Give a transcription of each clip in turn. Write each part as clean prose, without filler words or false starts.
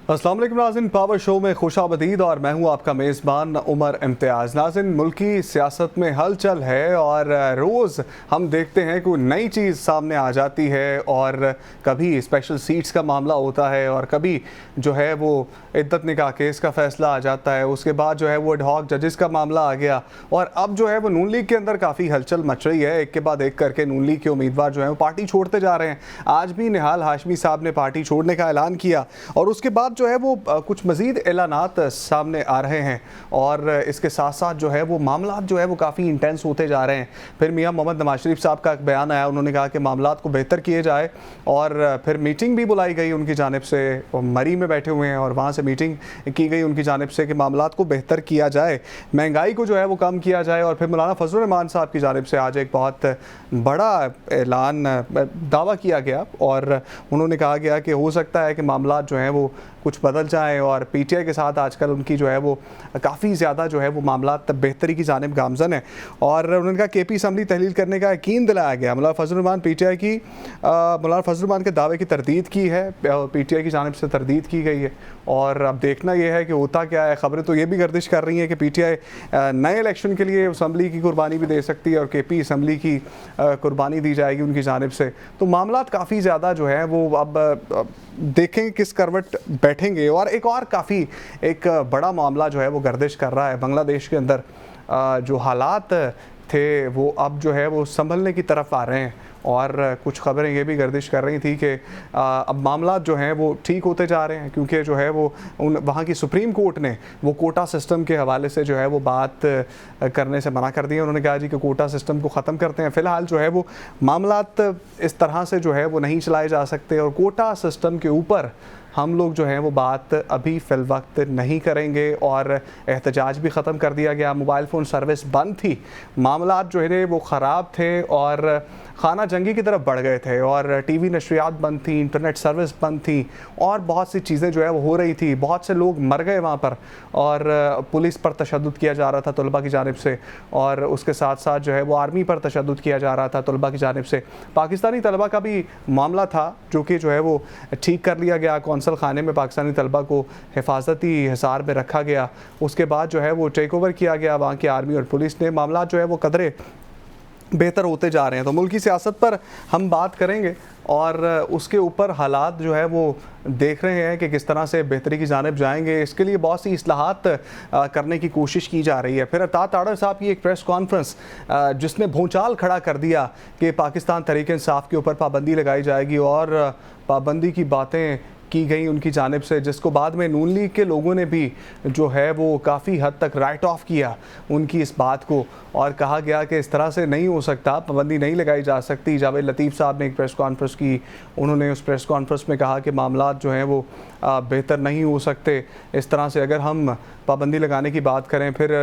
अस्सलाम वालेकुम नाज़रीन, पावर शो में खुशामदीद और मैं हूं आपका मेज़बान उमर इम्तियाज़। नाज़रीन, मुल्की सियासत में हलचल है और रोज़ हम देखते हैं कि नई चीज़ सामने आ जाती है और कभी स्पेशल सीट्स का मामला होता है और कभी जो है वो इद्दत निकाह केस का फ़ैसला आ जाता है। उसके बाद जो है वो एडहॉक जजेस का मामला आ गया और अब जो है वो नून लीग के अंदर काफ़ी हलचल मच रही है। एक के बाद एक करके नून लीग के उम्मीदवार जो है वो पार्टी छोड़ते जा रहे हैं। आज भी निहाल हाशमी साहब ने पार्टी छोड़ने का ऐलान किया और उसके बाद जो है वो कुछ मज़ीद ऐलानात सामने आ रहे हैं और इसके साथ साथ जो है वो मामला जो है वो काफ़ी इंटेंस होते जा रहे हैं। फिर मियां मोहम्मद नवाज शरीफ साहब का एक बयान आया, उन्होंने कहा कि मामला को बेहतर किए जाए और फिर मीटिंग भी बुलाई गई उनकी जानिब से, मरी में बैठे हुए हैं और वहाँ से मीटिंग की गई उनकी जानिब से कि मामला को बेहतर किया जाए, महंगाई को जो है वो कम किया जाए। और फिर मौलाना फजल रहमान साहब की जानिब से आज एक बहुत बड़ा ऐलान दावा किया गया और उन्होंने कहा गया कि हो सकता है कि मामला जो हैं वो कुछ बदल जाएं और पीटीआई के साथ आजकल उनकी जो है वो काफ़ी ज़्यादा जो है वो मामला बेहतरी की जानिब गामजन है। और उन्होंने कहा केपी असम्बली तहलील करने का यकीन दिलाया गया। मौलाना फजल रहमान पीटीआई की मौलाना फजल रहमान के दावे की तरदीद की है, पीटीआई की जानिब से तरदीद की गई है और अब देखना यह है कि होता क्या है। ख़बरें तो ये भी गर्दिश कर रही हैं कि पीटीआई नए इलेक्शन के लिए असम्बली की कुर्बानी भी दे सकती है और केपी असम्बली की कुर्बानी दी जाएगी उनकी जानिब से। तो मामला काफ़ी ज़्यादा जो है वो अब देखें किस करवट बैठेंगे। और एक और काफ़ी एक बड़ा मामला जो है वो गर्दिश कर रहा है बांग्लादेश के अंदर। जो हालात थे वो अब जो है वो संभलने की तरफ आ रहे हैं और कुछ खबरें ये भी गर्दिश कर रही थी कि अब मामला जो हैं वो ठीक होते जा रहे हैं क्योंकि जो है वो वहाँ की सुप्रीम कोर्ट ने वो कोटा सिस्टम के हवाले से जो है वो बात करने से मना कर दिया। उन्होंने कहा जी कि कोटा सिस्टम को ख़त्म करते हैं। फ़िलहाल जो है वो मामला इस तरह से जो है वो नहीं चलाए जा सकते और कोटा सिस्टम के ऊपर हम लोग जो हैं वो बात अभी फ़िल वक्त नहीं करेंगे और एहतजाज भी ख़त्म कर दिया गया। मोबाइल फ़ोन सर्विस बंद थी, मामला जो है वो ख़राब थे और खाना जंगी की तरफ बढ़ गए थे और टीवी नशरियात बंद थी, इंटरनेट सर्विस बंद थी और बहुत सी चीज़ें जो है वो हो रही थी। बहुत से लोग मर गए वहाँ पर और पुलिस पर तशद्दुद किया जा रहा था तलबा की जानिब से और उसके साथ साथ जो है वो आर्मी पर तशद्दुद किया जा रहा था तलबा की जानिब से। पाकिस्तानी तलबा का भी मामला था जो कि जो है वो ठीक कर लिया गया। कौंसल खाने में पाकिस्तानी तलबा को हिफाजती हिसार में रखा गया, उसके बाद जो है वो टेक ओवर किया गया वहाँ की आर्मी और पुलिस ने। मामला जो है वो कदरे बेहतर होते जा रहे हैं। तो मुल्क की सियासत पर हम बात करेंगे और उसके ऊपर हालात जो है वो देख रहे हैं कि किस तरह से बेहतरी की जानिब जाएंगे। इसके लिए बहुत सी इस्लाहात करने की कोशिश की जा रही है। फिर अता ताड़र साहब की एक प्रेस कॉन्फ्रेंस जिसने भूचाल खड़ा कर दिया कि पाकिस्तान तहरीक इंसाफ के ऊपर पाबंदी लगाई जाएगी और पाबंदी की बातें की गई उनकी जानिब से, जिसको बाद में नून लीग के लोगों ने भी जो है वो काफ़ी हद तक राइट ऑफ किया उनकी इस बात को और कहा गया कि इस तरह से नहीं हो सकता, पाबंदी नहीं लगाई जा सकती। जावेद लतीफ़ साहब ने एक प्रेस कॉन्फ्रेंस की, उन्होंने उस प्रेस कॉन्फ्रेंस में कहा कि मामला जो हैं वो बेहतर नहीं हो सकते इस तरह से अगर हम पाबंदी लगाने की बात करें। फिर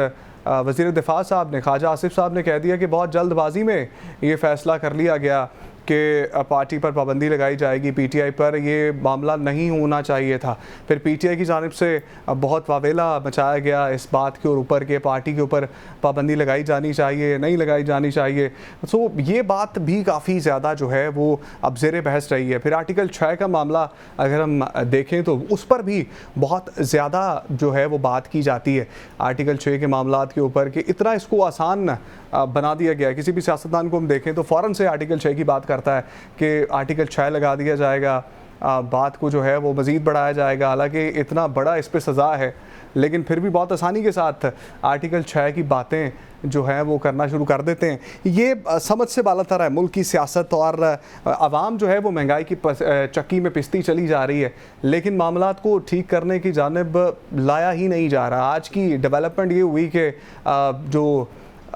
वज़ीर दिफा साहब ने, ख्वाजा आसिफ साहब ने कह दिया कि बहुत जल्दबाजी में ये फ़ैसला कर लिया गया कि पार्टी पर पाबंदी लगाई जाएगी, पीटीआई पर ये मामला नहीं होना चाहिए था। फिर पीटीआई की जानिब से बहुत वावेला मचाया गया इस बात के ऊपर कि पार्टी के ऊपर पाबंदी लगाई जानी चाहिए, नहीं लगाई जानी चाहिए। सो ये बात भी काफ़ी ज़्यादा जो है वो अब ज़ेरे बहस रही है। फिर आर्टिकल 6 का मामला अगर हम देखें तो उस पर भी बहुत ज़्यादा जो है वो बात की जाती है आर्टिकल 6 के मामला के ऊपर कि इतना इसको आसान बना दिया गया। किसी भी सियासतदान को हम देखें तो फ़ौरन से आर्टिकल 6 की बात करता है कि आर्टिकल 6 लगा दिया जाएगा, बात को जो है वो मज़ीद बढ़ाया जाएगा। हालांकि इतना बड़ा इस पर सज़ा है लेकिन फिर भी बहुत आसानी के साथ आर्टिकल 6 की बातें जो है वो करना शुरू कर देते हैं। ये समझ से बालातर है मुल्क की सियासत और आवाम जो है वो महंगाई की चक्की में पिसती चली जा रही है लेकिन मामलात को ठीक करने की जानिब लाया ही नहीं जा रहा। आज की डेवलपमेंट ये हुई कि जो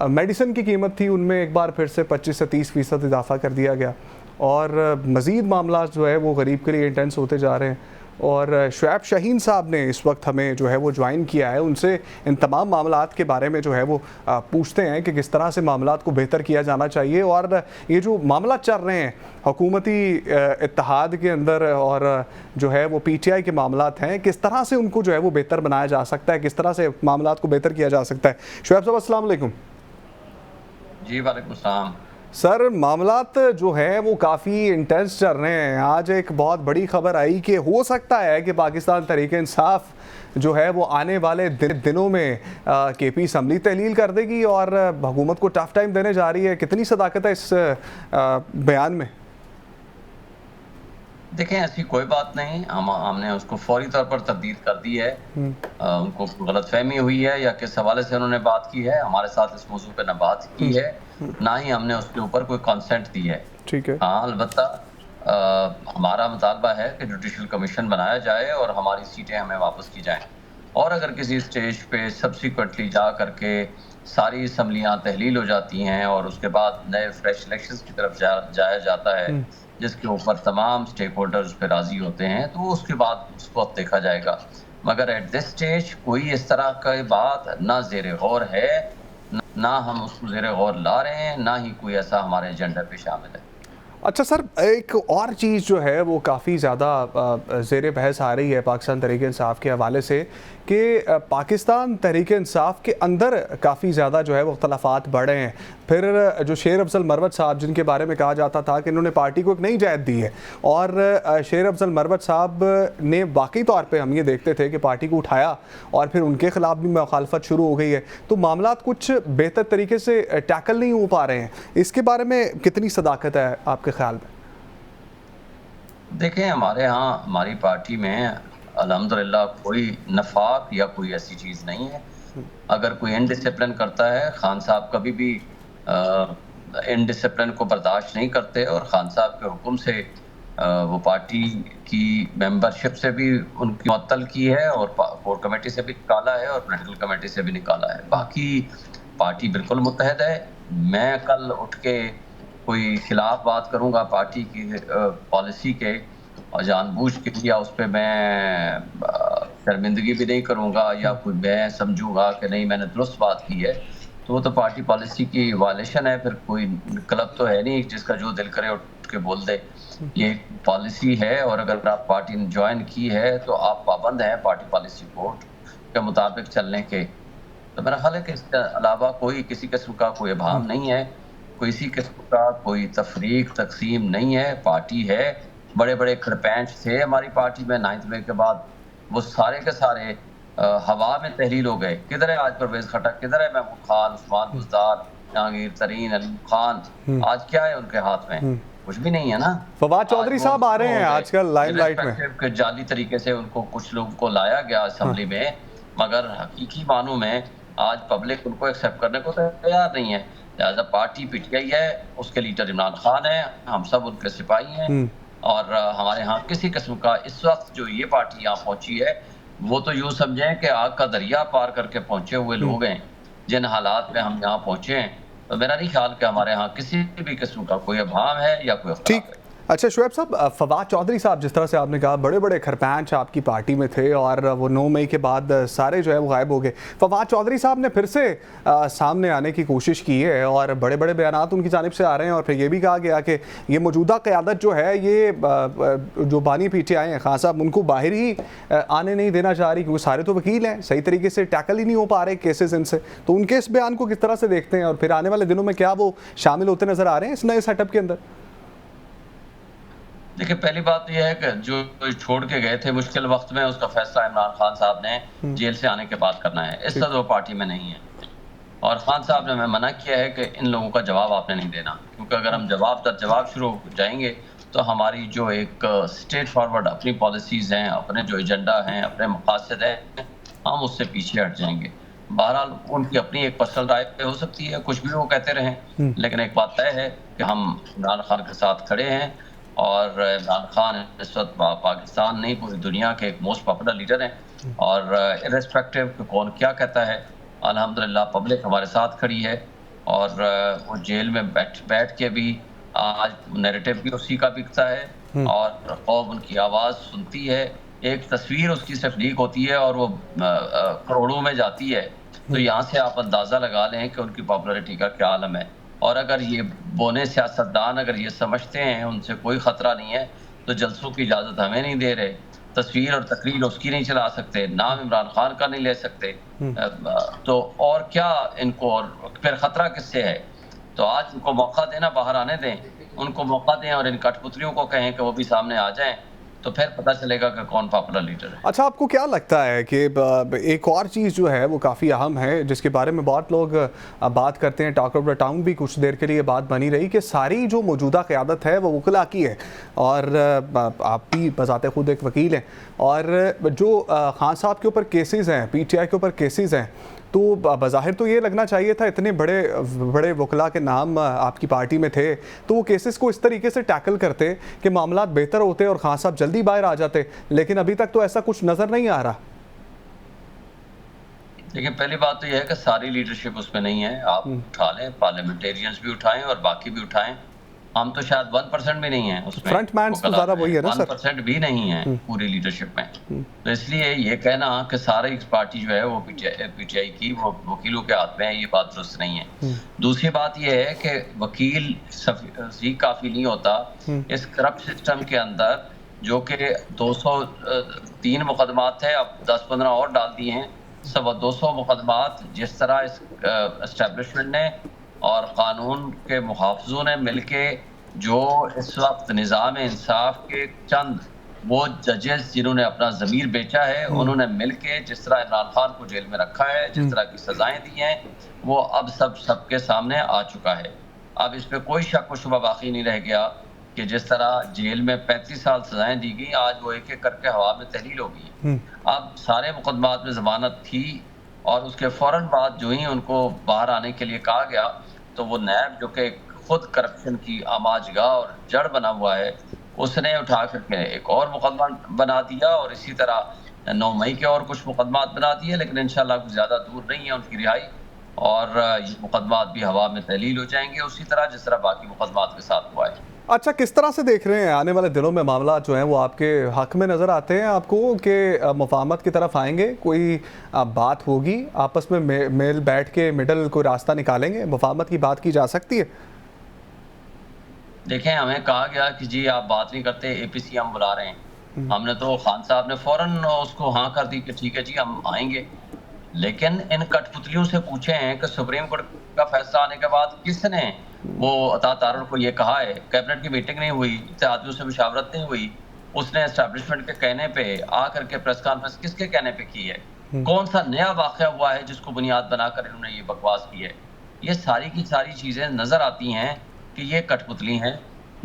मेडिसिन की कीमत थी उनमें एक बार फिर से 25 से 30% इजाफा कर दिया गया और मज़ीद मामला जो है वो गरीब के लिए इंटेंस होते जा रहे हैं। और शुएब शाहीन साहब ने इस वक्त हमें जो है वो ज्वाइन किया है, उनसे इन तमाम मामलात के बारे में जो है वो पूछते हैं कि किस तरह से मामलात को बेहतर किया जाना चाहिए और ये जो मामला चल रहे हैं हुकूमती इत्तेहाद के अंदर और जो है वो पीटीआई के मामलात हैं, किस तरह से उनको जो है वो बेहतर बनाया जा सकता है, किस तरह से मामलात को बेहतर किया जा सकता है। शुएब साहब अस्सलाम वालेकुम। जी वालेकुम सलाम। सर मामलात जो है वो काफ़ी इंटेंस चल रहे हैं। आज एक बहुत बड़ी खबर आई कि हो सकता है कि पाकिस्तान तहरीक इंसाफ जो है वो आने वाले दिनों में केपी असम्बली तहलील कर देगी और हुकूमत को टफ टाइम देने जा रही है। कितनी सदाकत है इस बयान में? देखें, ऐसी कोई बात नहीं। हमने उसको फौरी तौर पर तब्दील कर दी है। उनको गलतफहमी हुई है या किस हवाले से उन्होंने बात की है, हमारे साथ इस मौजू पे ना बात की है, ना ही हमने उसके ऊपर कोई कंसेंट दी है। ठीक है। हाँ, अलबत्ता हमारा मुतालबा है कि जुडिशल कमीशन बनाया जाए और हमारी सीटें हमें वापस की जाएं। और अगर किसी स्टेज पे सब्सिक्वेंटली जा करके सारी असम्बलियाँ तहलील हो जाती हैं और उसके बाद नए फ्रेश इलेक्शंस की तरफ जाया जाता है, जिसके ऊपर तमाम स्टेक होल्डर्स पे राजी होते हैं, तो उसके बाद उस वक्त देखा जाएगा। मगर एट दिस स्टेज कोई इस तरह की बात ना ज़ेरे गौर है, ना हम उसको ज़ेरे गौर ला रहे हैं, ना ही कोई ऐसा हमारे एजेंडा पे शामिल है। अच्छा सर, एक और चीज़ जो है वो काफ़ी ज़्यादा ज़ेर बहस आ रही है पाकिस्तान तहरीक इंसाफ के हवाले से कि पाकिस्तान तहरीक इंसाफ के अंदर काफ़ी ज़्यादा जो है वो अख्तलाफात बढ़े हैं। फिर जो शेर अफजल मरवत साहब, जिनके बारे में कहा जाता था कि इन्होंने पार्टी को एक नई जायद दी है, और शेर अफजल मरवत साहब ने वाकई तौर पर हम ये देखते थे कि पार्टी को उठाया और फिर उनके ख़िलाफ़ भी मुखालफत शुरू हो गई है, तो मामला कुछ बेहतर तरीके से टैकल नहीं हो पा रहे हैं। इसके बारे में कितनी सदाकत है आपके ख्याल में? देखें, हमारे यहाँ हमारी पार्टी में अल्हम्दुलिल्लाह कोई नफाक या कोई ऐसी चीज़ नहीं है। अगर कोई इनडिसिप्लिन करता है, खान साहब कभी भी इनडिसिप्लिन को बर्दाश्त नहीं करते और खान साहब के हुक्म से वो पार्टी की मेंबरशिप से भी उनकी मुअत्तल की है और कोर कमेटी से भी निकाला है और पोलिटिकल कमेटी से भी निकाला है। बाकी पार्टी बिल्कुल मुत्तहद है। मैं कल उठ के कोई खिलाफ बात करूंगा पार्टी की पॉलिसी के और जानबूझ के, या उस पर मैं शर्मिंदगी भी नहीं करूंगा या कोई मैं समझूंगा कि नहीं मैंने दुरुस्त बात की है, तो वो तो पार्टी पॉलिसी की वायलेशन है। फिर कोई क्लब तो है नहीं जिसका जो दिल करे उठ के बोल दे। ये पॉलिसी है और अगर आप पार्टी ने ज्वाइन की है तो आप पाबंद हैं पार्टी पॉलिसी कोड के मुताबिक चलने के। तो मेरा ख्याल है कि इसके अलावा कोई किसी किस्म का कोई अभाव नहीं है, किसी किस्म का कोई तफरीक तकसीम नहीं है। पार्टी है, बड़े बड़े खड़पैंच थे हमारी पार्टी में 9 मई के बाद, वो सारे के सारे हवा में तहलील हो गए। किधर है आज परवेज खटक, किधर है महमूद खान, उस्मान बुज़दार, जहांगीर तरीन, अली खान? आज क्या है उनके हाथ में? कुछ भी नहीं है ना। फवाद चौधरी साहब आ रहे हैं आजकल लाइमलाइट में। जाली तरीके से उनको कुछ लोगों को लाया गया असेंबली में, मगर हकीकी मानों में आज पब्लिक उनको एक्सेप्ट करने को तैयार नहीं है। लिहाजा पार्टी पीटीआई है, उसके लीडर इमरान खान है, हम सब उनके सिपाही हैं और हमारे यहाँ किसी किस्म का इस वक्त जो ये पार्टी यहाँ पहुंची है वो तो यूँ समझें कि आग का दरिया पार करके पहुंचे हुए लोग हैं। जिन हालात में हम यहाँ पहुंचे हैं, तो मेरा नहीं ख्याल कि हमारे यहाँ किसी भी किस्म का कोई अभाव है या कोई अख्तलाफ है। अच्छा शुएब साहब, फवाद चौधरी साहब, जिस तरह से आपने कहा बड़े बड़े खरपैंच आपकी पार्टी में थे और वो 9 मई के बाद सारे जो है वो गायब हो गए। फवाद चौधरी साहब ने फिर से सामने आने की कोशिश की है और बड़े बड़े बयानात उनकी जानिब से आ रहे हैं और फिर ये भी कहा गया कि ये मौजूदा क़यादत जो है ये जो बानी पीटीआई हैं खान साहब, उनको बाहर ही आने नहीं देना चाह रही, क्योंकि सारे तो वकील हैं, सही तरीके से टैकल ही नहीं हो पा रहे केसेस इनसे। तो उनके इस बयान को किस तरह से देखते हैं और फिर आने वाले दिनों में क्या वो शामिल होते नज़र आ रहे हैं इस नए सेटअप के अंदर? देखिए, पहली बात यह है कि जो छोड़ के गए थे मुश्किल वक्त में, उसका फैसला इमरान खान साहब ने जेल से आने के बाद करना है। इस तरह वो पार्टी में नहीं है और खान साहब ने हमें मना किया है कि इन लोगों का जवाब आपने नहीं देना, क्योंकि अगर हम जवाब दर जवाब शुरू हो जाएंगे तो हमारी जो एक स्ट्रेट फॉरवर्ड अपनी पॉलिसीज़ हैं, अपने जो एजेंडा हैं, अपने मकासद हैं, हम उससे पीछे हट जाएंगे। बहरहाल उनकी अपनी एक पर्सनल राय हो सकती है, कुछ भी वो कहते रहें, लेकिन एक बात तय है कि हम इमरान खान के साथ खड़े हैं और इमरान खान इस वक्त पाकिस्तान नहीं पूरी दुनिया के एक मोस्ट पॉपुलर लीडर हैं और इर्रेस्पेक्टिव कि कौन क्या कहता है, अल्हम्दुलिल्लाह पब्लिक हमारे साथ खड़ी है और वो जेल में बैठ के भी आज नैरेटिव भी उसी का बिकता है और कौम उनकी आवाज़ सुनती है। एक तस्वीर उसकी सिर्फ लीक होती है और वो करोड़ों में जाती है, तो यहाँ से आप अंदाज़ा लगा लें कि उनकी पॉपुलरिटी का क्या आलम है। और अगर ये बोने सियासतदान अगर ये समझते हैं उनसे कोई ख़तरा नहीं है, तो जलसों की इजाज़त हमें नहीं दे रहे, तस्वीर और तकरीर उसकी नहीं चला सकते, नाम इमरान खान का नहीं ले सकते, तो और क्या इनको, और फिर ख़तरा किससे है? तो आज उनको मौका देना, बाहर आने दें, उनको मौका दें और इन कठपुतलियों को कहें कि वो भी सामने आ जाएं, तो फिर पता चलेगा कि कौन पॉपुलर लीडर है। अच्छा, आपको क्या लगता है कि एक और चीज़ जो है वो काफ़ी अहम है, जिसके बारे में बहुत लोग बात करते हैं, टॉक ऑफ द टाउन भी कुछ देर के लिए बात बनी रही, कि सारी जो मौजूदा क़यादत है वो वकला की है, और आप भी बज़ाते खुद एक वकील हैं, और जो खान साहब के ऊपर केसेस हैं, PTI के ऊपर केसेस हैं, तो बज़ाहिर तो ये लगना चाहिए था, इतने बड़े बड़े वकला के नाम आपकी पार्टी में थे, तो वो केसेस को इस तरीके से टैकल करते कि मामलात बेहतर होते और खान साहब जल्दी बाहर आ जाते, लेकिन अभी तक तो ऐसा कुछ नज़र नहीं आ रहा। लेकिन पहली बात तो यह है कि सारी लीडरशिप उसमें नहीं है। आप उठा लें, पार्लियामेंटेरियंस भी उठाएं और बाकी भी उठाएं। हम तो शायद 1% भी नहीं है उसमें, फ्रंट मैन तो ज़्यादा वही है ना सर, 1% भी नहीं है पूरी लीडरशिप में। तो इसलिए ये कहना कि सारी पार्टी जो है वो PTI की वो वकीलों के हाथ में है, ये बात दुरुस्त नहीं है। दूसरी बात ये है कि वकील ही काफ़ी नहीं होता इस करप्ट सिस्टम के अंदर, जो कि 203 मुकदमात थे, अब 10-15 और डाल दिए हैं, 200 मुकदमात जिस तरह इस एस्टेब्लिशमेंट ने और कानून के मुहाफ़िज़ों ने मिलके जो इस वक्त निज़ाम इंसाफ के चंद वो जजेस जिन्होंने अपना ज़मीर बेचा है, उन्होंने मिलके जिस तरह इमरान खान को जेल में रखा है, जिस तरह की सज़ाएं दी हैं, वो अब सबके सामने आ चुका है। अब इस पर कोई शक व शुबा बाकी नहीं रह गया कि जिस तरह जेल में 35 साल सज़ाएं दी गई, आज वो एक एक करके हवा में तहलील हो गई। अब सारे मुकदमात में ज़मानत थी और उसके फ़ौरन बाद जो ही उनको बाहर आने के लिए कहा गया, तो वो नैब जो कि खुद करप्शन की आमाजगाह और जड़ बना हुआ है, उसने उठा करके एक और मुकदमा बना दिया और इसी तरह 9 मई के और कुछ मुकदमात बना दिए, लेकिन इंशाल्लाह कुछ ज़्यादा दूर नहीं है उनकी रिहाई, और ये मुकदमात भी हवा में तहलील हो जाएंगे उसी तरह जिस तरह बाकी मुकदमात के साथ हुआ है। अच्छा, किस तरह से देख रहे हैं आने वाले दिनों में मामला जो हैं वो आपके हक में नज़र आते हैं आपको कि मुफाहमत की तरफ आएंगे, कोई बात होगी आपस में, मेल बैठ के मिडल कोई रास्ता निकालेंगे, मुफाहमत की बात की जा सकती है? देखें, हमें कहा गया कि जी आप बात नहीं करते, APC हम बुला रहे हैं। हमने तो खान साहब ने फ़ौरन उसको हाँ कर दी कि ठीक है जी हम आएंगे, लेकिन इन कठपुतलियों से पूछे हैं कि सुप्रीम कोर्ट का फैसला आने के बाद किसने वो अता तारुल को ये कहा है? कैबिनेट की मीटिंग नहीं हुई, इत्तेहादियों से मुशावरत नहीं हुई, उसने एस्टैब्लिशमेंट के कहने पे आकर के प्रेस कॉन्फ्रेंस किसके कहने पे की है? कौन सा नया वाक़या हुआ है जिसको बुनियाद बनाकर इन्होंने ये बकवास की है? ये सारी की सारी चीज़ें नज़र आती हैं कि ये कठपुतली हैं,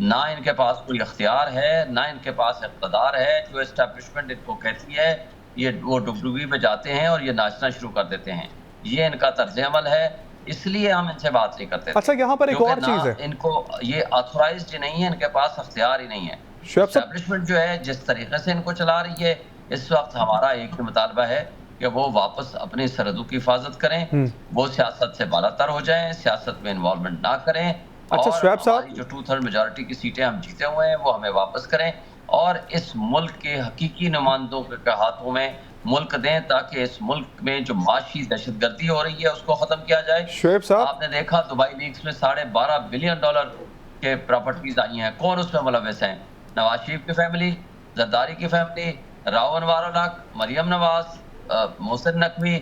ना इनके पास कोई अख्तियार है, ना इनके पास इक़्तिदार है। जो एस्टैब्लिशमेंट इनको कहती है, ये वो डुगडुगी में जाते हैं और ये नाचना शुरू कर देते हैं। ये इनका तर्ज़ अमल है, इसलिए हम इनसे बात नहीं करते। अच्छा, यहाँ पर एक और चीज़ है, इनको ये ऑथोराइज्ड नहीं है, इनके पास अख्तियार ही नहीं है। एस्टैब्लिशमेंट जो है जिस तरीके से इनको चला रही है, इस वक्त हमारा एक ही मुतालबा है कि वो वापस अपनी सरहदों की हिफाजत करें, वो सियासत से बालातर हो जाएं, सियासत में इन्वॉल्वमेंट ना करें। अच्छा, और हमारी जो 2/3 मेजॉरिटी की सीटें हम जीते हुए हैं वो हमें वापस करें और इस मुल्क के हकीकी नुमाइंदों के हाथों में मुल्क दें, ताकि इस मुल्क में जो माशी दहशतगर्दी हो रही है उसको ख़त्म किया जाए। शुएब साहब, आपने देखा दुबई लीक्स में $12.5 बिलियन के प्रॉपर्टीज आई हैं, कौन उसमें मुलव्वस हैं? नवाज शरीफ की फैमिली, जरदारी की फैमिली, राव अनवार उल हक, मरियम नवाज, मोहसिन नकवी,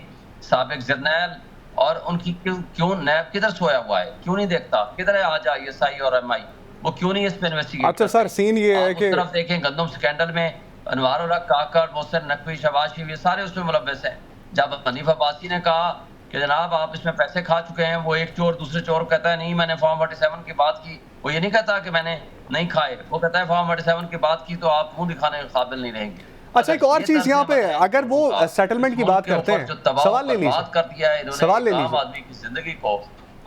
साबिक जरनैल, और उनकी क्यों नैब किधर सोया हुआ है? क्यों नहीं देखता? किधर है आज ISI और MI? वो क्यों नहीं इस पे इन्वेस्टिगेट? अच्छा सर, सीन ये है कि तरफ देखें, गंदम स्कैंडल में अनवार उल हक, काकर, मोहसिन नकवी, शहबाज शरीफ, ये सारे उसमें मुलव्वस हैं। जब हनीफ अब्बासी ने कहा कि जनाब आप इसमें पैसे खा चुके हैं, वो एक चोर दूसरे चोर कहता है नहीं मैंने फॉर्म 47 की बात की, वो ये नहीं कहता कि मैंने नहीं खाए, वो कहता है फॉर्म 47 की बात की तो आप मुंह दिखाने के काबिल नहीं रहेंगे। अच्छा, एक और चीज यहाँ पे, अगर वो सेटलमेंट की बात करते हैं, सवाल ले लीजिए, बात कर दिया है इन्होंने, सवाल ले लीजिए, आम आदमी की जिंदगी को,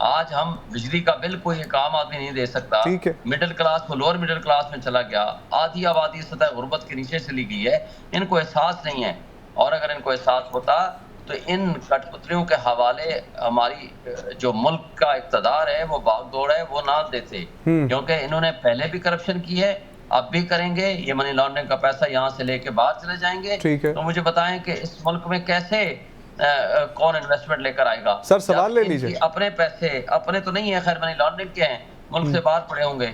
आज हम बिजली का बिल कोई एक आम आदमी नहीं दे सकता, ठीक है, मिडिल क्लास को लोअर मिडिल क्लास में चला गया, आधी आबादी सतह गुर्बत के नीचे चली गई है, इनको एहसास नहीं है। और अगर इनको एहसास होता तो इन कठपुतलियों के हवाले हमारी जो मुल्क का इक़्तिदार है, वो भागदौड़ है, वो ना देते, क्योंकि इन्होंने पहले भी करप्शन की है, अब भी करेंगे। ये मनी लॉन्ड्रिंग का पैसा यहाँ से लेके बाहर चले जाएंगे। तो मुझे बताएं कि इस मुल्क में कैसे कौन इन्वेस्टमेंट लेकर आएगा? सर सवाल ले लीजिए। अपने पैसे अपने तो नहीं है, खैर मनी लॉन्ड्रिंग के हैं, मुल्क से बाहर पड़े होंगे।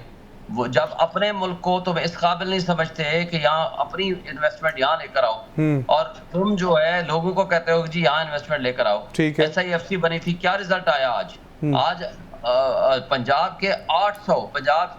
वो जब अपने मुल्क को तो इस काबिल नहीं समझते कि यहाँ अपनी इन्वेस्टमेंट यहाँ लेकर आओ, और तुम जो है लोगों को कहते हो कि जी यहाँ इन्वेस्टमेंट लेकर आओ। SIFC बनी थी, क्या रिजल्ट आया आज? आज पंजाब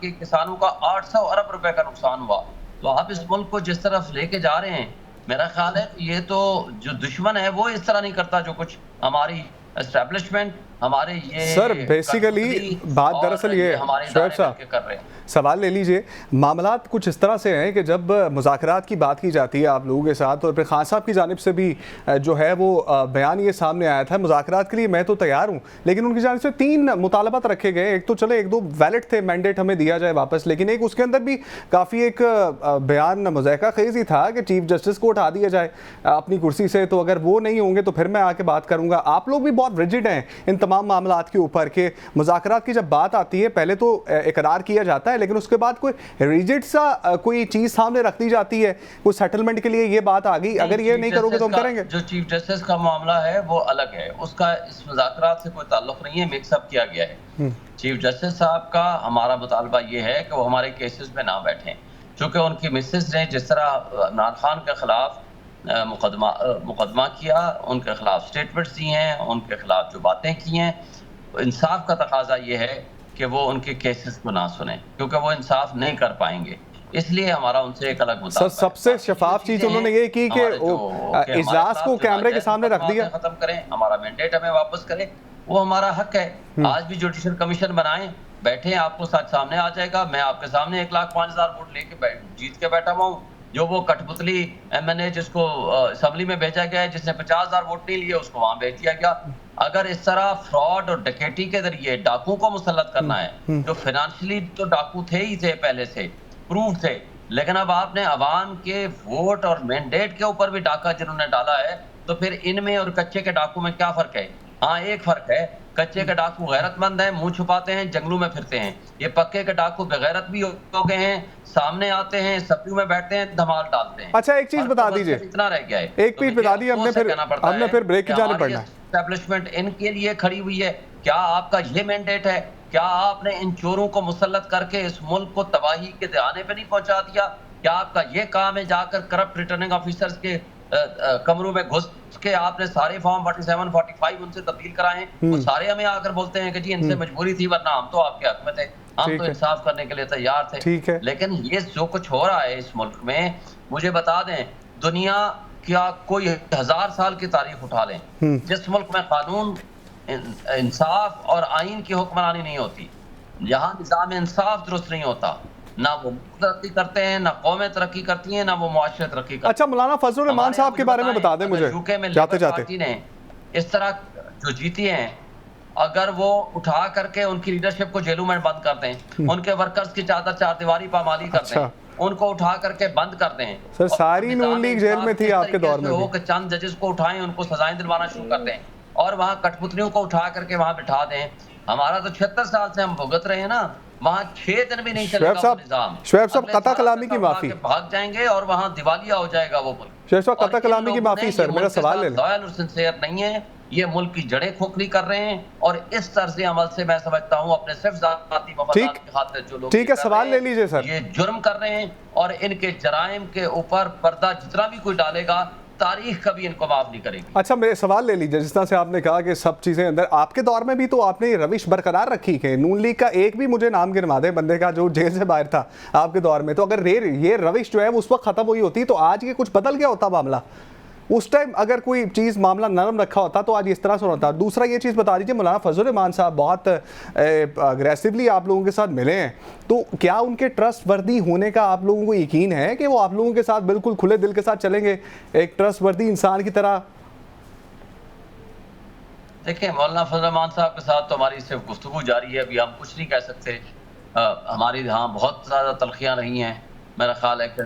के किसानों का 800 अरब रुपए का नुकसान हुआ। तो आप इस मुल्क को जिस तरफ लेके जा रहे हैं, मेरा ख्याल है ये तो जो दुश्मन है वो इस तरह नहीं करता जो कुछ हमारी एस्टेब्लिशमेंट, हमारे ये सर बेसिकली बात दरअसल ये शोएब साहब कर रहे हैं। सवाल ले लीजिए, मामलात कुछ इस तरह से हैं कि जब मुज़ाकरात की बात की जाती है आप लोगों के साथ, और फिर खान साहब की जानिब से भी जो है वो बयान ये सामने आया था, मुज़ाकरात के लिए मैं तो तैयार हूँ, लेकिन उनकी जानिब से 3 मुतालबात रखे गए। एक तो चले 1-2 वैलिड थे, मैंडेट हमें दिया जाए वापस, लेकिन एक उसके अंदर भी काफ़ी एक बयान मुज़ायका खेज़ी था कि चीफ जस्टिस को उठा दिया जाए अपनी कुर्सी से, तो अगर वो नहीं होंगे तो फिर मैं आके बात करूँगा। आप लोग भी बहुत रिजिड हैं इन तमाम मामलात के ऊपर के मुज़ाकरात की जब बात आती है पहले तो इकरार किया जाता है, लेकिन उसके बाद कोई रिजिड सा कोई चीज सामने रख दी जाती है, कोई सेटलमेंट के लिए ये बात आ गई, अगर ये नहीं करोगे तो हम करेंगे। जो चीफ जस्टिस का मामला है वो अलग है, उसका इस मुज़ाकरात से कोई ताल्लुक नहीं है, मिक्सअप किया गया है। चीफ जस्टिस साहब का हमारा मुतालबा ये है कि वो हमारे केसेस में ना बैठें, क्योंकि उनकी मिसेस ने जिस तरह इमरान खान के खिलाफ मुकदमा किया, उनके खिलाफ स्टेटमेंट्स दी हैं, उनके खिलाफ जो बातें की हैं, इंसाफ का तकाजा ये है कि वो उनके केसेस को ना सुने, क्योंकि वो इंसाफ नहीं कर पाएंगे। इसलिए हमारा उनसे एक अलग मुतालबा है। सबसे शफाफ चीज उन्होंने ये की कि इजलास को कैमरे के सामने रख दिया, खत्म करें, हमारा मैंडेट हमें वापस करें, वो हमारा हक है। आज भी जुडिशल कमीशन बनाएं, बैठे, आपको सच सामने आ जाएगा। मैं आपके सामने 1,05,000 वोट लेके जीत के बैठा हुआ हूँ। जो वो कठपुतली MNA जिसको असेंबली में भेजा गया है, जिसने 50,000 वोट नहीं लिए, उसको वहां भेज दिया गया। अगर इस तरह फ्रॉड और डकैती के जरिए डाकू को मुसल्लत करना है, जो फाइनेंशियली तो डाकू थे ही थे, पहले से प्रूव थे, लेकिन अब आपने अवाम के वोट और मैंडेट के ऊपर भी डाका जिन्होंने डाला है, तो फिर इनमें और कच्चे के डाकू में क्या फर्क है? हाँ, एक फर्क है, कच्चे के डाकू गैरतमंद हैं, मुंह छुपाते हैं, जंगलों में फिरते हैं। ये पक्के के डाकू बेगैरत भी हो गए हैं, सामने आते हैं, सप्यू में बैठते हैं, धमाल डालते हैं। अच्छा, एक चीज बता दीजिए, इतना रह गया है, एक चीज बता दी, हमने फिर ब्रेक की जाने पड़ना है। एस्टेब्लिशमेंट इनके लिए खड़ी हुई है। क्या आपका ये मैंडेट है? क्या आपने इन चोरों को मुसल्लत करके इस मुल्क को तबाही के दहाने पे नहीं पहुंचा दिया? क्या आपका ये काम है जाकर करप्ट रिटर्निंग ऑफिसर्स के कमरों में घुस के आपने सारे फॉर्म 47, 45 उनसे तब्दील कराए? वो सारे हमें आकर बोलते हैं कि जी इनसे मजबूरी थी, वरना हम तो आपके हक में थे, हम तो इंसाफ करने के लिए तैयार थे। ठीक है, लेकिन ये जो कुछ हो रहा है इस मुल्क में, मुझे बता दें, दुनिया क्या कोई 1000 साल की तारीख उठा लें, जिस मुल्क में कानून, इंसाफ और आइन की हुक्मरानी नहीं होती, यहाँ निज़ाम इंसाफ दुरुस्त नहीं होता, ना वो तरक्की करते हैं, ना कौमें तरक्की करती हैं, ना वो मुआशरे तरक्की करते हैं। अच्छा, मौलाना फजलुर रहमान साहब के बारे में बता दें मुझे, यूके में जाते लेबर पार्टी ने इस तरह जो जीती हैं, अगर वो उठा करके उनकी लीडरशिप को जेलों में बंद कर दें, उनके वर्कर्स की चादर चारदीवारी पामाली कर दें, उनको उठा करके बंद कर दें। सर, सारी नून लीग जेल में थी आपके दौर में भी। चंद जजेस को उठाएं, उनको सजाएं दिलवाना शुरू कर दें, और वहां कठपुतलियों को उठा करके वहां बिठा दें। हमारा तो 76 साल से हम भुगत रहे हैं ना, वहां 6 दिन भी नहीं चलेगा वो निजाम। शुएब साहब, कता कलामी की माफी, भाग जाएंगे और वहां दिवालिया हो जाएगा वो मुल्क। शुएब साहब, कता कलामी की माफी सर, मेरा सवाल ले लॉयल और सिंसियर नहीं है, ये मुल्क की जड़ें खोखली कर रहे हैं, और इस तर्ज अमल से मैं समझता हूं अपने सिर्फ जाती मफादात की खातिर जो लोग ठीक है, सवाल ले लीजिए सर, ये जुर्म कर रहे हैं, और इनके जराइम के ऊपर पर्दा जितना भी कोई डालेगा, तारीख कभी इनको माफ नहीं करेगी। अच्छा, मेरे सवाल ले लीजिए, जिस तरह से आपने कहा कि सब चीजें अंदर, आपके दौर में भी तो आपने रविश बरकरार रखी है। नून लीग का एक भी मुझे नाम गिनवा दे बंदे का जो जेल से बाहर था आपके दौर में, तो अगर ये रविश जो है उस वक्त खत्म हुई होती तो आज ये कुछ बदल गया होता मामला। उस टाइम अगर कोई चीज़ मामला नरम रखा होता तो आज इस तरह से होता। दूसरा ये चीज़ बता दीजिए, मौलाना फजलुर रहमान साहब बहुत अग्रेसिवली आप लोगों के साथ मिले हैं, तो क्या उनके ट्रस्ट वर्दी होने का आप लोगों को यकीन है कि वो आप लोगों के साथ बिल्कुल खुले दिल के साथ चलेंगे, एक ट्रस्ट वर्दी इंसान की तरह? देखिए, मौलाना फजलुर रहमान साहब के साथ तो हमारी सिर्फ गुफ्तगू जारी है, अभी हम कुछ नहीं कह सकते। हमारी यहाँ बहुत ज़्यादा तलखियाँ रही हैं, मेरा ख्याल है कि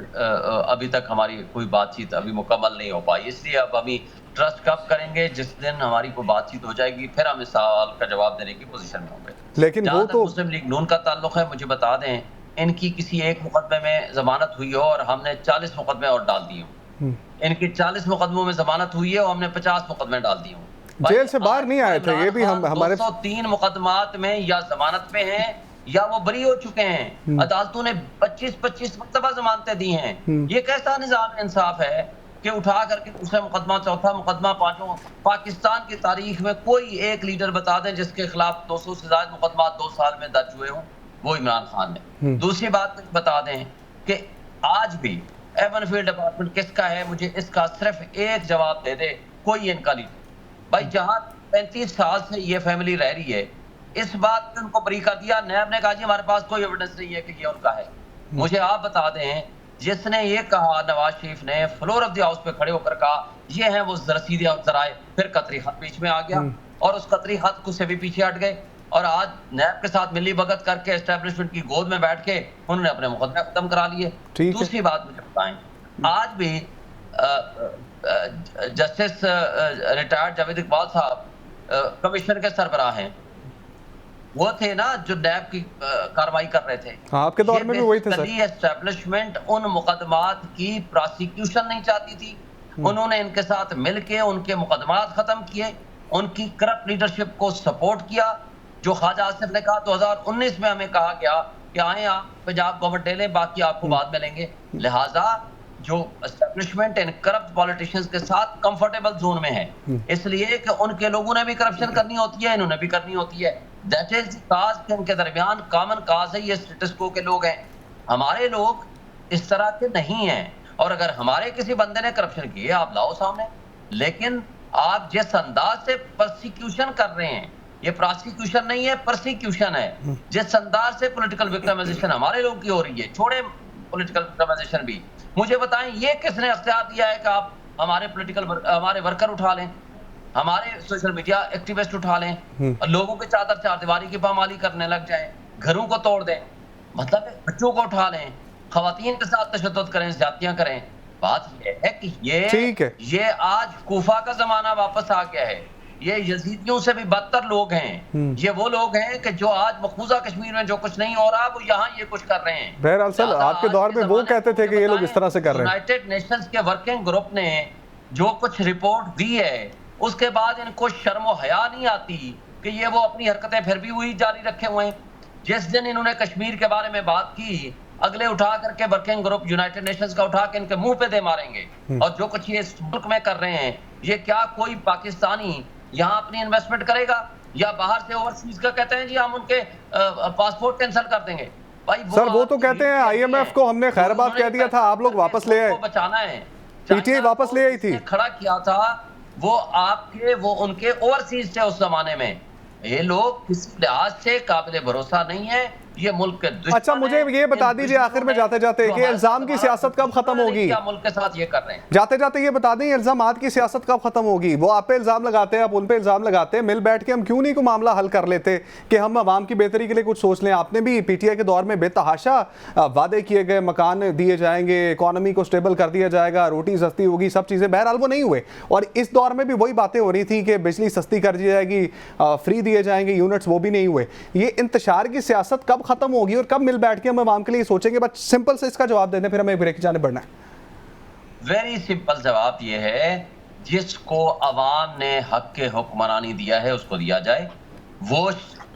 अभी तक हमारी कोई बातचीत अभी मुकम्मल नहीं हो पाई, इसलिए अब हम ट्रस्ट कब करेंगे, जिस दिन हमारी कोई बातचीत हो जाएगी, फिर हम इस सवाल का जवाब देने की पोजीशन में होंगे। लेकिन वो तो मुस्लिम लीग नून का ताल्लुक है, मुझे बता दें, इनकी किसी एक मुकदमे में जमानत हुई हो और हमने 40 मुकदमे और डाल दिए हों, इनकी 40 मुकदमों में जमानत हुई है और हमने 50 मुकदमे डाल दिए हों। जेल से बाहर नहीं आए थे, ये भी हम हमारे 203 मुकदमात में या जमानत पे हैं या वो बरी हो चुके हैं। अदालतों ने 25-25 मरतबा जमानतें दी हैं। ये कैसा निजाम इंसाफ है? कि उठा करके दूसरा मुकदमा, चौथा मुकदमा, पांचों। पाकिस्तान की तारीख में कोई एक लीडर बता दें जिसके खिलाफ 200 से ज्यादा मुकदमा 2 साल में दर्ज हुए हों, वो इमरान खान ने। दूसरी बात बता दें कि आज भी एवन फील्ड डिपार्टमेंट किसका है, मुझे इसका सिर्फ एक जवाब दे दे कोई इनका लीडर। भाई जहां 35 साल से ये फैमिली रह रही है, इस बात ने उनको बरी कर दिया। नैब ने कहा जी हमारे पास कोई एविडेंस नहीं है कि ये उनका है। मुझे आप बता दें, जिसने ये कहा नवाज शरीफ ने फ्लोर ऑफ द हाउस पे खड़े होकर कहा ये हैं वो रसीद जराए, फिर कतरी खत बीच में आ गया और उस कतरी खत को से भी पीछे हट गए और आज नैब के साथ मिली भगत करके एस्टेब्लिशमेंट की गोद में बैठ के उन्होंने अपने मुकदमे खत्म करा लिए। दूसरी बात मुझे बताएं, आज भी जस्टिस रिटायर्ड जावेद इकबाल साहब कमिश्नर के सरबराह हैं, वो थे ना जो नैब की कार्रवाई कर रहे थे। हाँ, आपके दौर में भी वही थे सर। एस्टेब्लिशमेंट उन मुकदमात की प्रोसिक्यूशन नहीं चाहती थी, उन्होंने इनके साथ मिलके उनके मुकदमात खत्म किए, उनकी करप्ट लीडरशिप को सपोर्ट किया। जो ख्वाजा आसिफ ने कहा 2019 में हमें कहा गया कि आए आप पंजाब गवर्नमेंट ले लें, बाकी आपको बाद में लेंगे। लिहाजा जो एस्टेब्लिशमेंट इन करप्ट पॉलिटिशियंस के साथ कंफर्टेबल जोन में है, इसलिए कि उनके लोगों ने भी करप्शन करनी होती है, इन्होंने भी करनी होती है। दैट इज काज के उनके दरमियान कॉमन काज है। ये स्टेटस को के लोग हैं, हमारे लोग इस तरह के नहीं हैं। और अगर हमारे किसी बंदे ने करप्शन की है आप लाओ सामने, लेकिन आप जिस अंदाज से प्रोसिक्यूशन कर रहे हैं, ये प्रोसिक्यूशन नहीं है प्रोसिक्यूशन है। जिस अंदाज से पॉलिटिकल विक्टिमाइजेशन हमारे लोग की हो रही है, छोड़े पॉलिटिकल विक्टिमाइजेशन भी, मुझे बताएं ये किसने अख्तियार दिया है कि आप हमारे वर्कर उठा लें, हमारे सोशल मीडिया एक्टिविस्ट उठा लें और लोगों के चादर चारदीवारी की पामाली करने लग जाएं, घरों को तोड़ दें, मतलब बच्चों को उठा लें, खवातीन के साथ तशद्दुद करें, ज्यादतियां करें। बात यह है कि ये आज कूफा का जमाना वापस आ गया है। ये यजीदियों से भी बदतर लोग हैं। ये वो लोग हैं कि जो आज मकबूजा कश्मीर में जो कुछ नहीं हो रहा वो यहाँ ये कुछ कर रहे हैं। बहरहाल सर, आपके दौर में वो कहते थे कि ये लोग इस तरह से कर रहे हैं। यूनाइटेड नेशंस के वर्किंग ग्रुप ने जो कुछ रिपोर्ट दी है, उसके बाद इनको शर्म और हया नहीं आती कि ये वो अपनी हरकतें फिर भी वही जारी रखे हुए हैं। जिस दिन इन्होंने कश्मीर के बारे में बात की, अगले उठा करके वर्किंग ग्रुप यूनाइटेड नेशंस का उठा के इनके मुंह पे दे मारेंगे। और जो कुछ ये इस मुल्क में कर रहे हैं, ये क्या कोई पाकिस्तानी यहाँ अपनी इन्वेस्टमेंट करेगा या बाहर से ओवरसीज का कहते हैं जी हम उनके पासपोर्ट कैंसिल कर देंगे। भाई सर वो तो कहते हैं IMF को हमने खैराबाद कह दिया था, आप लोग वापस ले आए, बचाना है। PTI वापस ले आई थी, खड़ा किया था वो आपके वो उनके ओवरसीज थे उस जमाने में। ये लोग किसी लिहाज से काबिल भरोसा नहीं है, ये मुल्क के दुश्मन। अच्छा मुझे ये बता दीजिए आखिर में जाते जाते कि इल्जाम की सियासत कब खत्म होगी? क्या मुल्क के साथ ये कर रहे हैं? जाते जाते ये बता दें इल्जामात की सियासत कब खत्म होगी? वो आप पे इल्जाम लगाते हैं, आप उन पे इल्जाम लगाते हैं, मिल बैठ के हम क्यों नहीं कोई मामला हल कर लेते कि हम आवाम की बेहतरी के लिए कुछ सोच लें। आपने भी PTI के दौर में बेतहाशा वादे किए गए, मकान दिए जाएंगे, इकॉनमी को स्टेबल कर दिया जाएगा, रोटी सस्ती होगी, सब चीज़ें, बहरहाल वो नहीं हुए। और इस दौर में भी वही बातें हो रही थी कि बिजली सस्ती कर दी जाएगी, फ्री दिए जाएंगे यूनिट्स, वो भी नहीं हुए। ये इंतशार की सियासत कब खत्म होगी और कब मिल बैठ के हम आवाम के लिए सोचेंगे? बस सिंपल से इसका जवाब देने, फिर हमें ब्रेक की जाने बढ़ना है। वेरी सिंपल जवाब ये है, जिसको अवाम ने हक के हुक्मरानी दिया है उसको दिया जाए। वो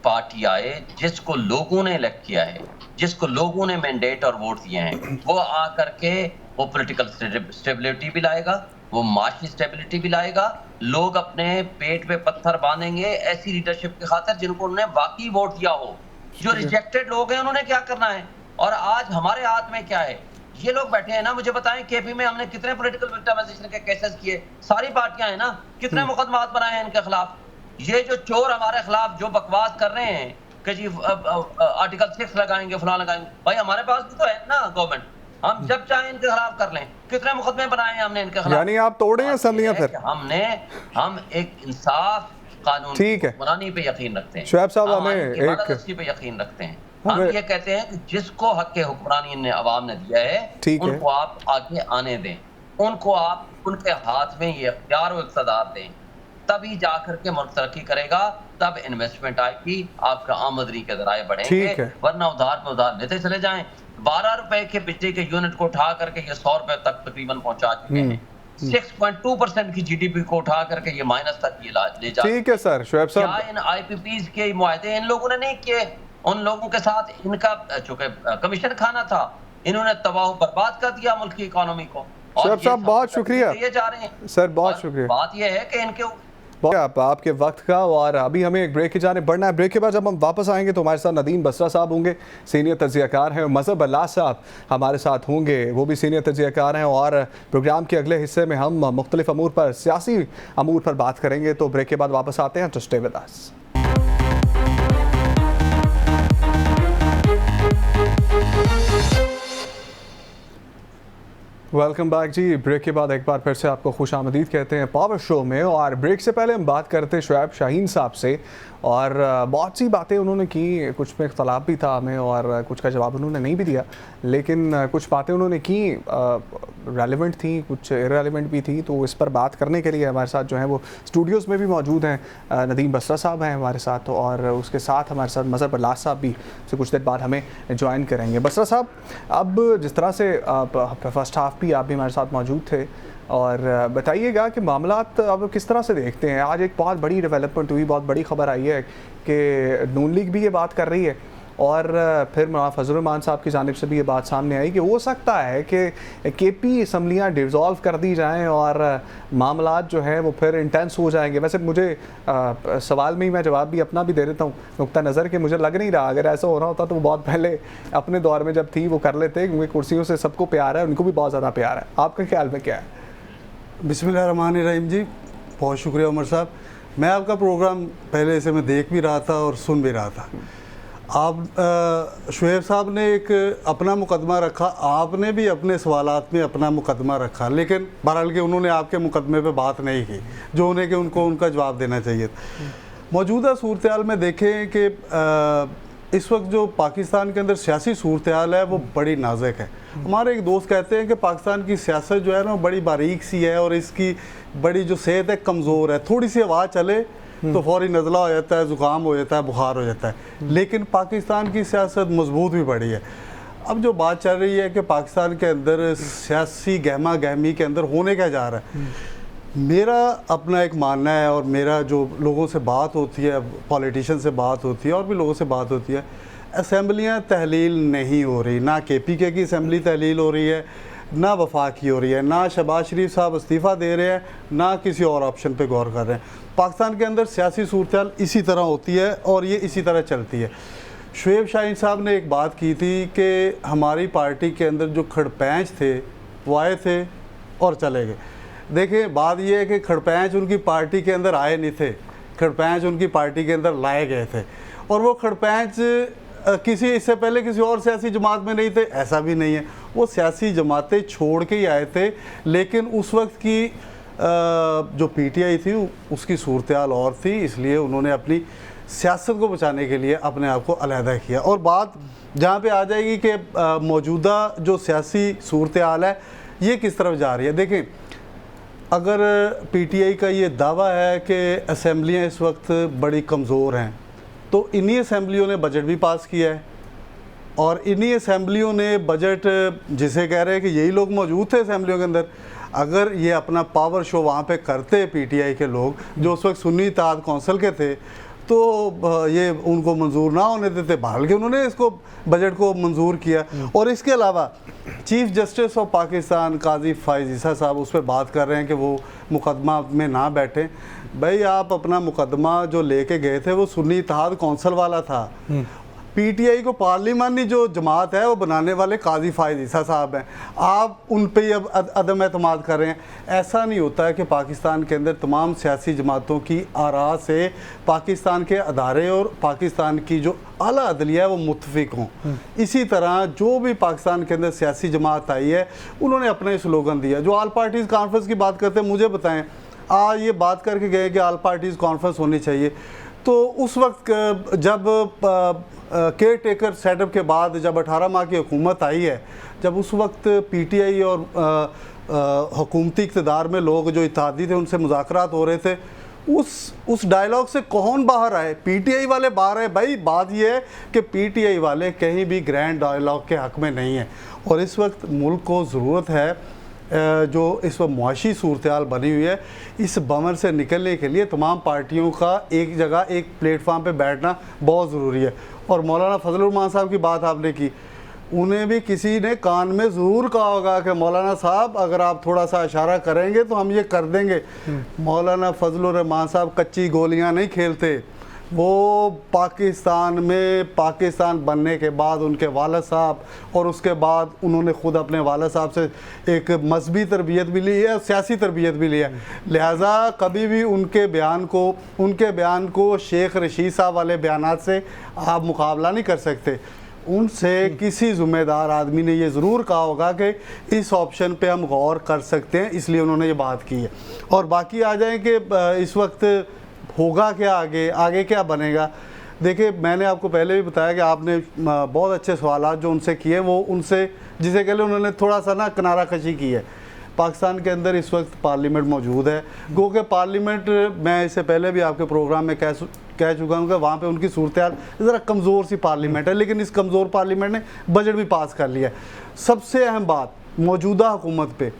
पार्टी आए जिसको लोगों ने इलेक्ट किया है, जिसको लोगों ने मैंडेट और वोट दिए हैं, वो आकर के वो पॉलिटिकल स्टेबिलिटी भी लाएगा, वो माशी स्टेबिलिटी भी लाएगा। लोग अपने पेट पे पत्थर बांधेंगे ऐसी लीडरशिप की खातिर जिनको उन्होंने वाकई वोट दिया हो। जो रिजेक्टेड लोग हैं उन्होंने क्या करना है? और आज हमारे हाथ में क्या है? ये लोग बैठे हैं ना, मुझे बताएं KP में हमने कितने पॉलिटिकल विक्टिमाइजेशन के केसेस किए? सारी पार्टियां हैं ना, कितने मुकदमात बनाए हैं इनके खिलाफ। ये जो चोर हमारे खिलाफ जो बकवास कर रहे हैं कि जी आर्टिकल 6 लगाएंगे, फलां लगाएंगे, भाई हमारे पास भी तो है ना गवर्नमेंट, हम जब चाहें इनके खिलाफ कर लें। कितने मुकदमे बनाए हैं हमने इनके खिलाफ? यानी आप तोड़े हैं असम्बलियां? फिर हम एक इंसाफ कानून बनाने पे यकीन रखते हैं। शुएब साहब हमें एक पे यकीन रखते हैं। हम ये कहते हैं कि जिसको हक के हुक्मरानी ने अवाम ने दिया है उनको आप आगे आने दें, उनको आप उनके हाथ में ये इख्तियार और इक़्तिदार दें, तभी जाकर के मुल्क तरक्की करेगा, तब इन्वेस्टमेंट आएगी, आपका आमदनी के जराए बढ़ेंगे। वरना उधार पे उधार लेते चले जाएं। 12 रुपए के बिजली के यूनिट को उठा करके ये 100 रुपए तक तकरीबन पहुंचा चुके हैं। 6.2% की GDP को उठा करके ये माइनस तक ये ले जा। ठीक है सर, शुएब साहब, क्या इन IPPs के मुआहदे इन लोगों ने नहीं किए? उन लोगों के साथ इनका चूंकि कमीशन खाना था, इन्होंने तबाह बर्बाद कर दिया मुल्क की इकोनॉमी को। शुएब साहब बहुत शुक्रिया ये जा रहे हैं सर, बहुत शुक्रिया। बात यह है कि इनके आपके वक्त का। और अभी हमें एक ब्रेक की जाने बढ़ना है। ब्रेक के बाद जब हम वापस आएंगे तो हमारे साथ नदीम बसरा साहब होंगे, सीनियर तज्ज़ियाकार हैं। मज़हब अल्लाह साहब हमारे साथ होंगे, वो भी सीनियर तज्ज़ियाकार हैं। और प्रोग्राम के अगले हिस्से में हम मुख्तलिफ अमूर पर, सियासी अमूर पर बात करेंगे। तो ब्रेक के बाद वापस आते हैं। तो stay with us. Welcome back ji. Break के बाद एक बार फिर से आपको खुश आमदीद कहते हैं पावर शो में। और ब्रेक से पहले हम बात करते हैं शुएब शाहीन साहब से। और बहुत सी बातें उन्होंने की, कुछ में इख्तलाफ भी था हमें और कुछ का जवाब उन्होंने नहीं भी दिया, लेकिन कुछ बातें उन्होंने की रेलेवेंट थी, कुछ इररेलेवेंट भी थी। तो इस पर बात करने के लिए हमारे साथ जो है वो स्टूडियोज़ में भी मौजूद हैं। नदीम बसरा साहब हैं हमारे साथ, और उसके साथ हमारे साथ मज़हब अल्लाह साहब भी से कुछ देर बाद हमें ज्वाइन करेंगे। बसरा साहब, अब जिस तरह से फर्स्ट हाफ भी आप भी हमारे साथ मौजूद थे, और बताइएगा कि मामलात अब किस तरह से देखते हैं। आज एक बहुत बड़ी डेवलपमेंट हुई, बहुत बड़ी खबर आई है कि नून लीग भी ये बात कर रही है, और फिर फजलुर रहमान साहब की जानिब से भी ये बात सामने आई कि हो सकता है कि केपी असम्बलियाँ डिसॉल्व कर दी जाएं और मामलात जो है वो फिर इंटेंस हो जाएंगे। वैसे मुझे सवाल में ही मैं जवाब भी अपना भी दे देता हूँ नुक्ता नज़र कि मुझे लग नहीं रहा, अगर ऐसा हो रहा होता तो वो बहुत पहले अपने दौर में जब थी वो कर लेते, क्योंकि कुर्सियों से सबको प्यार है, उनको भी बहुत ज़्यादा प्यार है। आपका ख्याल में क्या है? बिस्मिल्लाहिर्रहमानिर्रहीम जी, बहुत शुक्रिया उमर साहब। मैं आपका प्रोग्राम पहले से मैं देख भी रहा था और सुन भी रहा था। आप शुएब साहब ने एक अपना मुकदमा रखा, आपने भी अपने सवालात में अपना मुकदमा रखा, लेकिन बहरहाल कि उन्होंने आपके मुकदमे पे बात नहीं की जो उन्हें कि उनको उनका जवाब देना चाहिए था। मौजूदा सूरत हाल में देखें कि इस वक्त जो पाकिस्तान के अंदर सियासी सूरत हाल है वो बड़ी नाजुक है। हमारे एक दोस्त कहते हैं कि पाकिस्तान की सियासत जो है ना बड़ी बारीक सी है और इसकी बड़ी जो सेहत है कमज़ोर है। थोड़ी सी आवाज़ चले तो फौरी नज़ला हो जाता है, ज़ुकाम हो जाता है, बुखार हो जाता है। लेकिन पाकिस्तान की सियासत मजबूत भी बड़ी है। अब जो बात चल रही है कि पाकिस्तान के अंदर सियासी गहमा गहमी के अंदर होने क्या जा रहा है, मेरा अपना एक मानना है और मेरा जो लोगों से बात होती है, पॉलिटिशियन से बात होती है और भी लोगों से बात होती है, असम्बलियाँ तहलील नहीं हो रही। ना KPK की असम्बली तहलील हो रही है, ना वफाक की हो रही है, ना शहबाज शरीफ साहब इस्तीफ़ा दे रहे हैं, ना किसी और ऑप्शन पे गौर कर रहे हैं। पाकिस्तान के अंदर सियासी सूरत हाल इसी तरह होती है और ये इसी तरह चलती है। शुएब शाहीन साहब ने एक बात की थी कि हमारी पार्टी के अंदर जो खड़पैंच थे वो आए थे और चले गए। देखिए, बात यह है कि खड़पैंच उनकी पार्टी के अंदर आए नहीं थे, खड़पैंच उनकी पार्टी के अंदर लाए गए थे। और वो खड़पैंच किसी इससे पहले किसी और सियासी जमात में नहीं थे, ऐसा भी नहीं है। वो सियासी जमातें छोड़ के ही आए थे, लेकिन उस वक्त की जो PTI थी उसकी सूरत हाल और थी, इसलिए उन्होंने अपनी सियासत को बचाने के लिए अपने आप को अलहदा किया। और बात जहाँ पे आ जाएगी कि मौजूदा जो सियासी सूरत हाल है ये किस तरफ जा रही है। देखें, अगर PTI का ये दावा है कि असम्बलियाँ इस वक्त बड़ी कमज़ोर हैं, तो इन्हीं असम्बलियों ने बजट भी पास किया है और इन्हीं असम्बलियों ने बजट, जिसे कह रहे हैं कि यही लोग मौजूद थे असम्बलियों के अंदर, अगर ये अपना पावर शो वहाँ पे करते PTI के लोग जो उस वक्त सुन्नी इत्तेहाद कौंसिल के थे, तो ये उनको मंजूर ना होने देते। बहाल के उन्होंने इसको बजट को मंजूर किया। और इसके अलावा चीफ जस्टिस ऑफ पाकिस्तान काजी फाइज ईसा साहब उस पर बात कर रहे हैं कि वो मुकदमा में ना बैठे। भाई, आप अपना मुकदमा जो लेके गए थे वो सुन्नी इत्तेहाद कौंसिल वाला था। PTI को पार्लिमानी जो जमात है वो बनाने वाले काजी फाइज ईसा साहब हैं। आप उन पे अब अदम एतमाद कर रहे हैं। ऐसा नहीं होता है कि पाकिस्तान के अंदर तमाम सियासी जमातों की आरा से पाकिस्तान के अदारे और पाकिस्तान की जो आला अदलिया है वो मुत्तफिक हों। इसी तरह जो भी पाकिस्तान के अंदर सियासी जमात आई है उन्होंने अपना स्लोगन दिया। जो ऑल पार्टीज़ कॉन्फ्रेंस की बात करते हैं, मुझे बताएं, आज ये बात करके गए कि ऑल पार्टीज़ कॉन्फ्रेंस होनी चाहिए, तो उस वक्त जब केयर टेकर सेटअप के बाद जब 18 माह की हुकूमत आई है, जब उस वक्त PTI और हुकूमती इक़्तिदार में लोग जो इत्तेहादी थे उनसे मुज़ाकरात हो रहे थे, उस डायलॉग से कौन बाहर आए? PTI वाले बाहर आए। भाई, बात यह है कि PTI वाले कहीं भी ग्रैंड डायलॉग के हक़ में नहीं है। और इस वक्त मुल्क को ज़रूरत है, जो इस वक्त मुआशी सूरत हाल बनी हुई है, इस बमर से निकलने के लिए तमाम पार्टियों का एक जगह एक प्लेटफार्म पे बैठना बहुत ज़रूरी है। और मौलाना फजलुर रहमान साहब की बात आपने की, उन्हें भी किसी ने कान में ज़रूर कहा होगा कि मौलाना साहब अगर आप थोड़ा सा इशारा करेंगे तो हम ये कर देंगे। मौलाना फजलुर रहमान साहब कच्ची गोलियां नहीं खेलते। वो पाकिस्तान में पाकिस्तान बनने के बाद उनके वालिद साहब और उसके बाद उन्होंने ख़ुद अपने वालिद साहब से एक मजहबी तरबियत भी ली है, सियासी तरबियत भी ली है। लिहाजा कभी भी उनके बयान को शेख रशीद साहब वाले बयानात से आप मुकाबला नहीं कर सकते। उनसे किसी ज़िम्मेदार आदमी ने ये ज़रूर कहा होगा कि इस ऑप्शन पे हम गौर कर सकते हैं, इसलिए उन्होंने ये बात की है। और बाकी आ जाए कि इस वक्त होगा क्या, आगे क्या बनेगा। देखिए, मैंने आपको पहले भी बताया कि आपने बहुत अच्छे सवाल जो उनसे किए, वो उनसे जिसे कह लें उन्होंने थोड़ा सा ना किनारा कशी की है। पाकिस्तान के अंदर इस वक्त पार्लियामेंट मौजूद है, गो के पार्लियामेंट, मैं इससे पहले भी आपके प्रोग्राम में कह चुका हूँ कि वहाँ पे उनकी सूरत हाल ज़रा कमज़ोर सी पार्लियामेंट है, लेकिन इस कमज़ोर पार्लियामेंट ने बजट भी पास कर लिया है। सबसे अहम बात मौजूदा हुकूमत पे,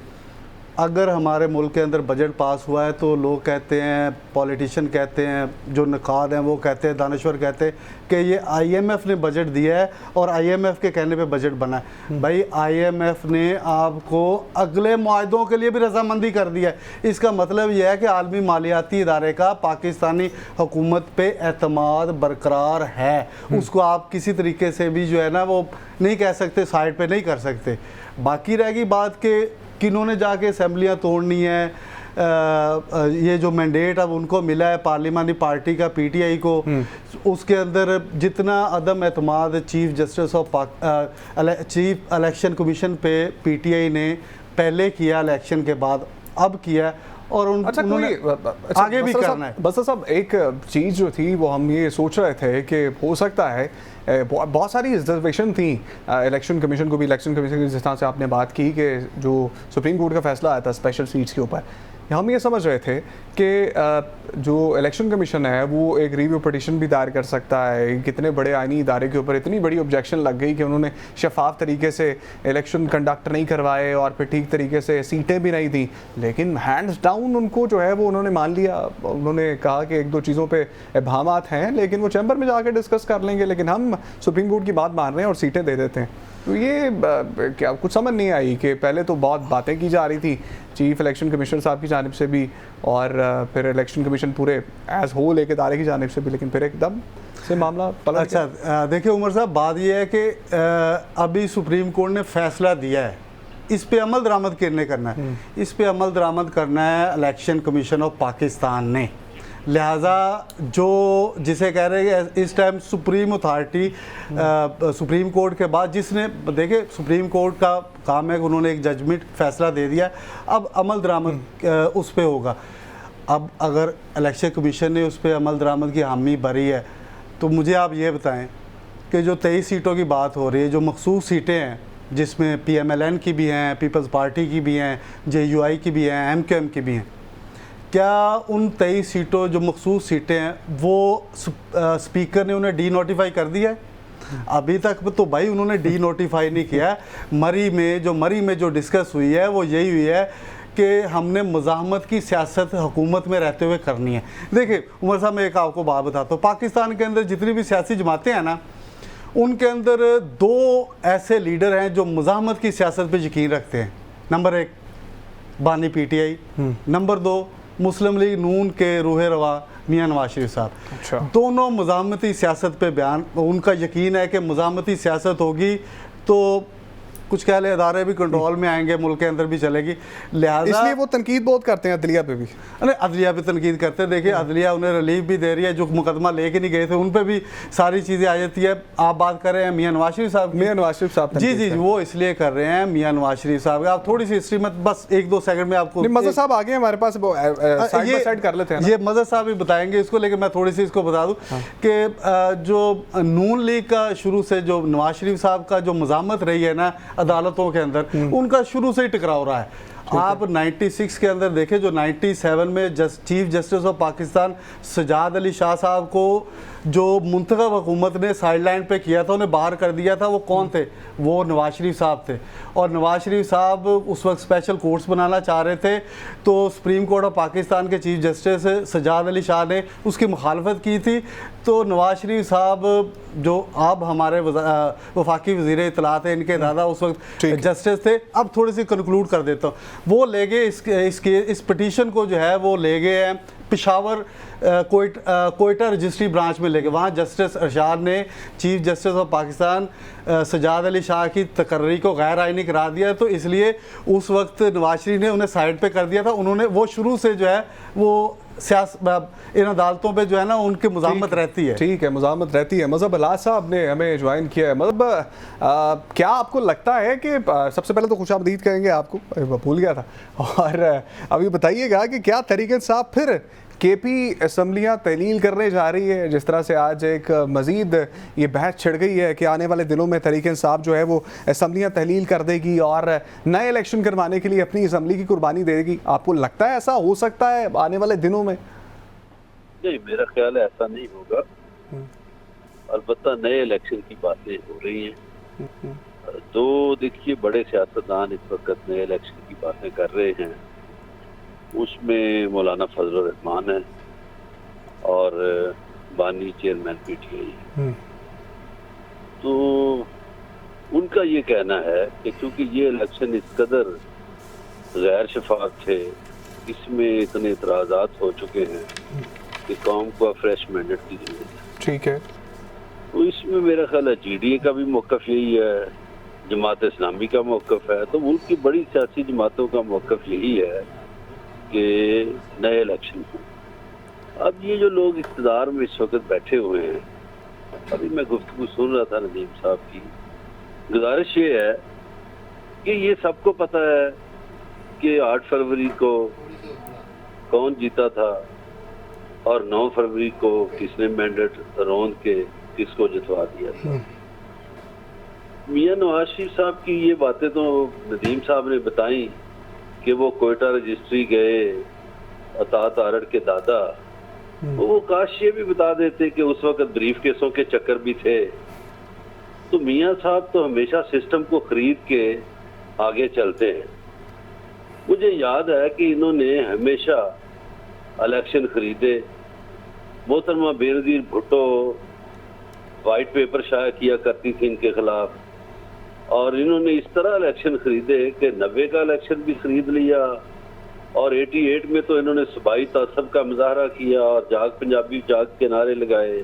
अगर हमारे मुल्क के अंदर बजट पास हुआ है तो लोग कहते हैं, पॉलिटिशियन कहते हैं, जो नक़ाद हैं वो कहते हैं, दानश्वर कहते हैं कि ये IMF ने बजट दिया है और IMF के कहने पे बजट बना है। भाई IMF ने आपको अगले मुआहदों के लिए भी रजामंदी कर दिया है। इसका मतलब यह है कि आलमी मालियाती इदारे का पाकिस्तानी हुकूमत पे एतमाद बरकरार है। उसको आप किसी तरीके से भी जो है ना वो नहीं कह सकते, साइड पे नहीं कर सकते। बाकी रहेगी बात के किन्होंने जाके असम्बलियाँ तोड़नी है। ये जो मैंडेट अब उनको मिला है पार्लिमानी पार्टी का, PTI को, उसके अंदर जितना अदम एतमाद chief justice chief election commission पे PTI ने पहले किया, इलेक्शन के बाद अब किया, और उन्होंने आगे भी करना है। बस साहब, एक चीज़ जो थी वो हम ये सोच रहे थे कि हो सकता है बहुत सारी रिजर्वेशन थी इलेक्शन कमीशन को भी। इलेक्शन कमीशन की जिस तरह से आपने बात की कि जो सुप्रीम कोर्ट का फैसला आया था स्पेशल सीट्स के ऊपर, हम ये समझ रहे थे कि जो इलेक्शन कमीशन है वो एक रिव्यू पिटीशन भी दायर कर सकता है। कितने बड़े आईनी इदारे के ऊपर इतनी बड़ी ऑब्जेक्शन लग गई कि उन्होंने शफाफ तरीके से इलेक्शन कंडक्ट नहीं करवाए और फिर ठीक तरीके से सीटें भी नहीं दी, लेकिन हैंड्स डाउन उनको जो है वो उन्होंने मान लिया। उन्होंने कहा कि एक दो चीज़ों पर इबहामात हैं लेकिन वो चैम्बर में जाकर डिस्कस कर लेंगे, लेकिन हम सुप्रीम कोर्ट की बात मान रहे हैं और सीटें दे देते हैं। तो ये क्या कुछ समझ नहीं आई कि पहले तो बहुत बातें की जा रही थी चीफ इलेक्शन कमिश्नर साहब की जानिब से भी और फिर इलेक्शन कमीशन पूरे एज होल एक इदारे की जानिब से भी, लेकिन फिर एकदम से मामला पलट। अच्छा, देखिए उमर साहब, बात यह है कि अभी सुप्रीम कोर्ट ने फैसला दिया है, इस पे अमल दरामद करना है। इस पे अमल दरामद करना है इलेक्शन कमीशन ऑफ पाकिस्तान ने। लिहाजा जो जिसे कह रहे हैं इस time supreme authority, supreme court के बाद जिसने, देखिए सुप्रीम कोर्ट का काम है कि उन्होंने एक जजमेंट फैसला दे दिया, अब अमल दरामद उस पर होगा। अब अगर इलेक्शन कमीशन ने उस पर अमल दरामद की हामी भरी है तो मुझे आप ये बताएं कि जो 23 सीटों की बात हो रही है, जो मखसूस सीटें हैं जिसमें PMLN की भी हैं, पीपल्स पार्टी की भी हैं, JUI की भी हैं, MQM की भी हैं, क्या उन 23 सीटों जो मखसूस सीटें हैं वो स्पीकर ने उन्हें डी नोटिफाई कर दिया है? अभी तक तो भाई उन्होंने डी नोटिफाई नहीं किया। मरी में जो डिस्कस हुई है वो यही हुई है कि हमने मुज़ाहमत की सियासत हुकूमत में रहते हुए करनी है। देखिए उमर साहब, मैं एक आपको बात बताता हूँ, पाकिस्तान के अंदर जितनी भी सियासी जमातें हैं ना, उनके अंदर दो ऐसे लीडर हैं जो मुज़ाहमत की सियासत पे यकीन रखते हैं। नंबर 1 बानी PTI, नंबर 2 मुस्लिम लीग नून के रूहे रवा मियाँ नवाज शरीफ साहब। अच्छा। दोनों मुज़ाहमती सियासत पे बयान, उनका यकीन है कि मुज़ाहमती सियासत होगी तो कुछ कह ले इदारे भी कंट्रोल में आएंगे, मुल्क के अंदर भी चलेगी। लिहाजा इसलिए वो तनकीद बहुत करते हैं अदलिया पे भी। अरे अदलिया पे तनकीद करते हैं। देखिए अदलिया उन्हें रिलीफ भी दे रही है, जो मुकदमा लेके नहीं गए थे उन पे भी सारी चीज़ें आ जाती है। आप बात कर रहे हैं मियाँ नवाज शरीफ साहब, मियाँ नवाज शरीफ साहब, जी, वो इसलिए कर रहे हैं मियाँ नवाज शरीफ साहब। आप थोड़ी सी हिस्ट्री में बस 1-2 सेकंड में आपको, मज़हर साहब आगे हमारे पास, ये साइड कर लेते हैं। ये मज़हर साहब भी बताएंगे इसको, लेकिन मैं थोड़ी सी इसको बता दूं कि जो नून लीग का शुरू से जो नवाज शरीफ साहब का जो मुज़ाहमत रही है ना अदालतों के अंदर, उनका शुरू से ही टकराव रहा है। आप 96 के अंदर देखें, जो 97 में chief justice of Pakistan Sajjad Ali Shah साहब को जो मुंतखब हुकूमत ने साइडलाइन पे किया था, उन्हें बाहर कर दिया था, वो कौन थे? वो नवाज शरीफ साहब थे। और नवाज शरीफ साहब उस वक्त स्पेशल कोर्ट्स बनाना चाह रहे थे, तो सुप्रीम कोर्ट ऑफ पाकिस्तान के चीफ जस्टिस सजाद अली शाह ने उसकी मुखालफत की थी। तो नवाज शरीफ साहब जो अब हमारे वफाकी वज़ीर इत्तलात हैं, इनके दादा उस वक्त जस्टिस थे। अब थोड़ी सी कंक्लूड कर देता हूँ। वो ले गए इस पिटीशन को जो है वो ले गए हैं पेशावर कोयटा रजिस्ट्री ब्रांच में ले गए। वहाँ जस्टिस अरशाद ने chief justice of Pakistan Sajjad Ali Shah की तकर्री को गैर आइनी करार दिया, तो इसलिए उस वक्त नवाज शरीफ ने उन्हें साइड पे कर दिया था। उन्होंने वो शुरू से जो है वो इन अदालतों पे जो है ना उनकी मुज़ामत रहती है। ठीक है, मुज़ामत रहती है। मज़हब अलाज साहब ने हमें ज्वाइन किया है। मतलब क्या आपको लगता है कि सबसे पहले तो खुशामदीद कहेंगे आपको, भूल गया था, और अभी बताइएगा कि क्या तहरीक इंसाफ फिर केपी असम्बलियाँ तहलील करने जा रही है, जिस तरह से आज एक मज़ीद ये बहस छिड़ गई है कि आने वाले दिनों में तहरीक इंसाफ जो है वो असम्बलियाँ तहलील कर देगी और नए इलेक्शन करवाने के लिए अपनी असम्बली की कुर्बानी देगी। आपको लगता है ऐसा हो सकता है आने वाले दिनों में? नहीं, मेरा ख्याल है ऐसा नहीं होगा। अलबत्ता नए इलेक्शन की बातें हो रही हैं। तो देखिए, बड़े सियासतदान इस वक्त नए इलेक्शन की बातें कर रहे हैं। उसमें मौलाना फजल रहमान है और बानी चेयरमैन पीटीआई है। तो उनका ये कहना है कि चूंकि ये इलेक्शन इस कदर गैर शफाफ थे, इसमें इतने इतराज़ात हो चुके हैं कि कौम को फ्रेश मैंडेट की जरूरत है। ठीक है। तो इसमें मेरा ख्याल है जीडीए का भी मौक़िफ़ यही है, जमात इस्लामी का मौक़िफ़ है। तो मुल्क की बड़ी सियासी जमातों का मौक़िफ़ यही है कि नए इलेक्शन हो। अब ये जो लोग इक़्तिदार में इस वक्त बैठे हुए हैं, अभी मैं गुफ्तगू सुन रहा था नदीम साहब की, गुजारिश ये है कि ये सबको पता है कि 8 फरवरी को कौन जीता था और 9 फरवरी को किसने मैंडेट रोंद के किसको जितवा दिया था। मियां नवाज शरीफ साहब की ये बातें तो नदीम साहब ने बताई कि वो कोयटा रजिस्ट्री गए, अतात आरड़ के दादा, वो काश ये भी बता देते कि उस वक्त ब्रीफ केसों के चक्कर भी थे। तो मियां साहब तो हमेशा सिस्टम को खरीद के आगे चलते हैं। मुझे याद है कि इन्होंने हमेशा इलेक्शन खरीदे। मोहतरमा बेनज़ीर भुट्टो वाइट पेपर शाया किया करती थी इनके खिलाफ, और इन्होंने इस तरह इलेक्शन खरीदे कि 90 का इलेक्शन भी खरीद लिया, और 88 में तो इन्होंने सूबाई तासब का मुजाहरा किया और जाग पंजाबी जाग के नारे लगाए।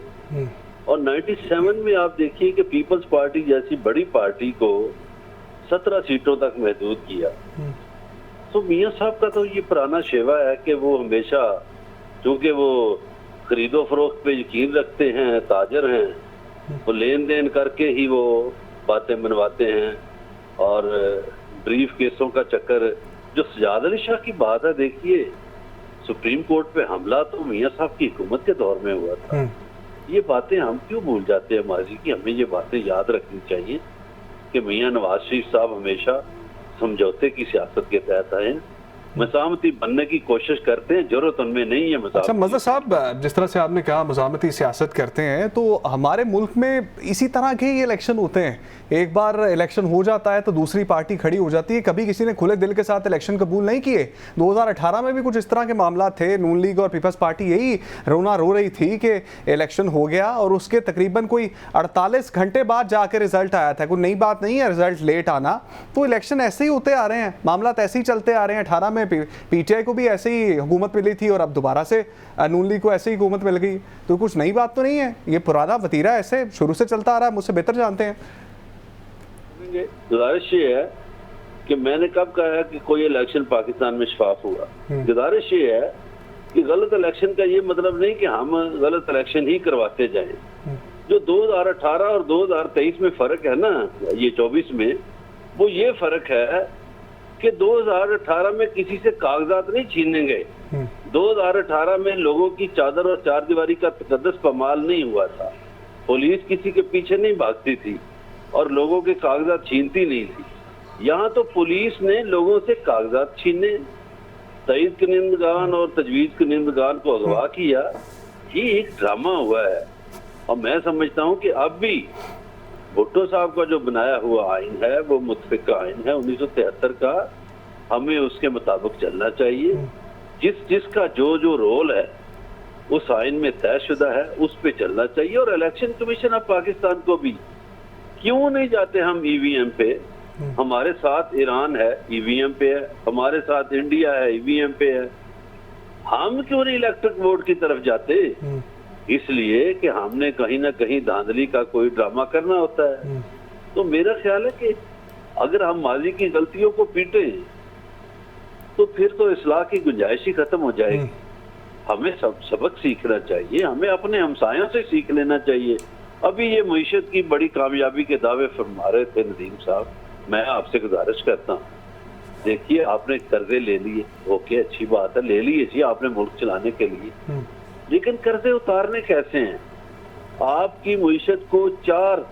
और 97 में आप देखिए कि पीपल्स पार्टी जैसी बड़ी पार्टी को 17 सीटों तक महदूद किया। तो मियां साहब का तो ये पुराना शेवा है कि वो हमेशा, चूंकि वो खरीदो फरोख्त पे यकीन रखते हैं, ताजर हैं, वो लेन देन करके ही वो बातें मनवाते हैं। और ब्रीफ केसों का चक्कर, जो सजाद अली शाह की बात है, देखिए सुप्रीम कोर्ट पे हमला तो मियां साहब की हुकूमत के दौर में हुआ था। ये बातें हम क्यों भूल जाते हैं माजी की? हमें ये बातें याद रखनी चाहिए कि मियां नवाज शरीफ साहब हमेशा समझौते की सियासत के तहत आए, मज़ामती बनने की कोशिश करते हैं, जरूरत उनमें नहीं है। अच्छा मज़हर साहब, जिस तरह से आपने कहा मज़ामती सियासत करते हैं, तो हमारे मुल्क में इसी तरह के ही इलेक्शन होते हैं। एक बार इलेक्शन हो जाता है तो दूसरी पार्टी खड़ी हो जाती है। कभी किसी ने खुले दिल के साथ इलेक्शन कबूल नहीं किए। 2018 में भी कुछ इस तरह के मामला थे। नून लीग और पीपल्स पार्टी यही रोना रो रही थी कि इलेक्शन हो गया और उसके तकरीबन कोई 48 घंटे बाद जाकर रिजल्ट आया था। कोई नई बात नहीं है रिजल्ट लेट आना, तो इलेक्शन ऐसे ही होते आ रहे हैं, मामला ऐसे ही चलते आ रहे हैं। 18 में पीटीआई को भी ऐसे ही हुकूमत मिली थी और अब दोबारा से नून लीग को ऐसे ही हुकूमत मिल गई। तो कुछ नई बात तो नहीं है, ये पुराना वतीरा ऐसे शुरू से चलता आ रहा है, मुझसे बेहतर जानते हैं। गुजारिश ये है कि मैंने कब कहा है कि कोई इलेक्शन पाकिस्तान में शफाफ हुआ। गुजारिश ये है कि गलत इलेक्शन का ये मतलब नहीं कि हम गलत इलेक्शन ही करवाते जाएं। जो 2018 और 2023 में फर्क है ना, ये 24 में, वो ये फर्क है कि 2018 में किसी से कागजात नहीं छीनने गए। 2018 में लोगों की चादर और चार दीवारी का तकद्दस पमाल नहीं हुआ था। पुलिस किसी के पीछे नहीं भागती थी और लोगों के कागजात छीनती नहीं थी। यहाँ तो पुलिस ने लोगों से कागजात छीने, तईद कनिंदगान और तजवीज़ कनिंदगान को अगवा किया। ये एक ड्रामा हुआ है और मैं समझता हूँ कि अब भी भुट्टो साहब का जो बनाया हुआ आइन है वो मुतफिका आइन है 1973 का, हमें उसके मुताबिक चलना चाहिए। जिसका जो रोल है उस आइन में तयशुदा है, उस पे चलना चाहिए। और इलेक्शन कमीशन ऑफ पाकिस्तान को भी क्यों नहीं जाते हम ईवीएम पे? हमारे साथ ईरान है, ईवीएम पे है, हमारे साथ इंडिया है, ईवीएम पे है, हम क्यों नहीं इलेक्ट्रिक बोर्ड की तरफ जाते? इसलिए कि हमने कहीं ना कहीं धांधली का कोई ड्रामा करना होता है। तो मेरा ख्याल है कि अगर हम माजी की गलतियों को पीटे तो फिर तो इस्लाह की गुंजाइश ही खत्म हो जाएगी। हमें सबक सीखना चाहिए, हमें अपने हमसायों से सीख लेना चाहिए। अभी ये मईशत की बड़ी कामयाबी के दावे फरमा रहे थे नदीम साहब, मैं आपसे गुजारिश करता हूँ, देखिए आपने कर्जे ले लिए, ओके अच्छी बात है, ले लिए जी आपने मुल्क चलाने के लिए, लेकिन कर्जे उतारने कैसे हैं? आपकी मईशत को 4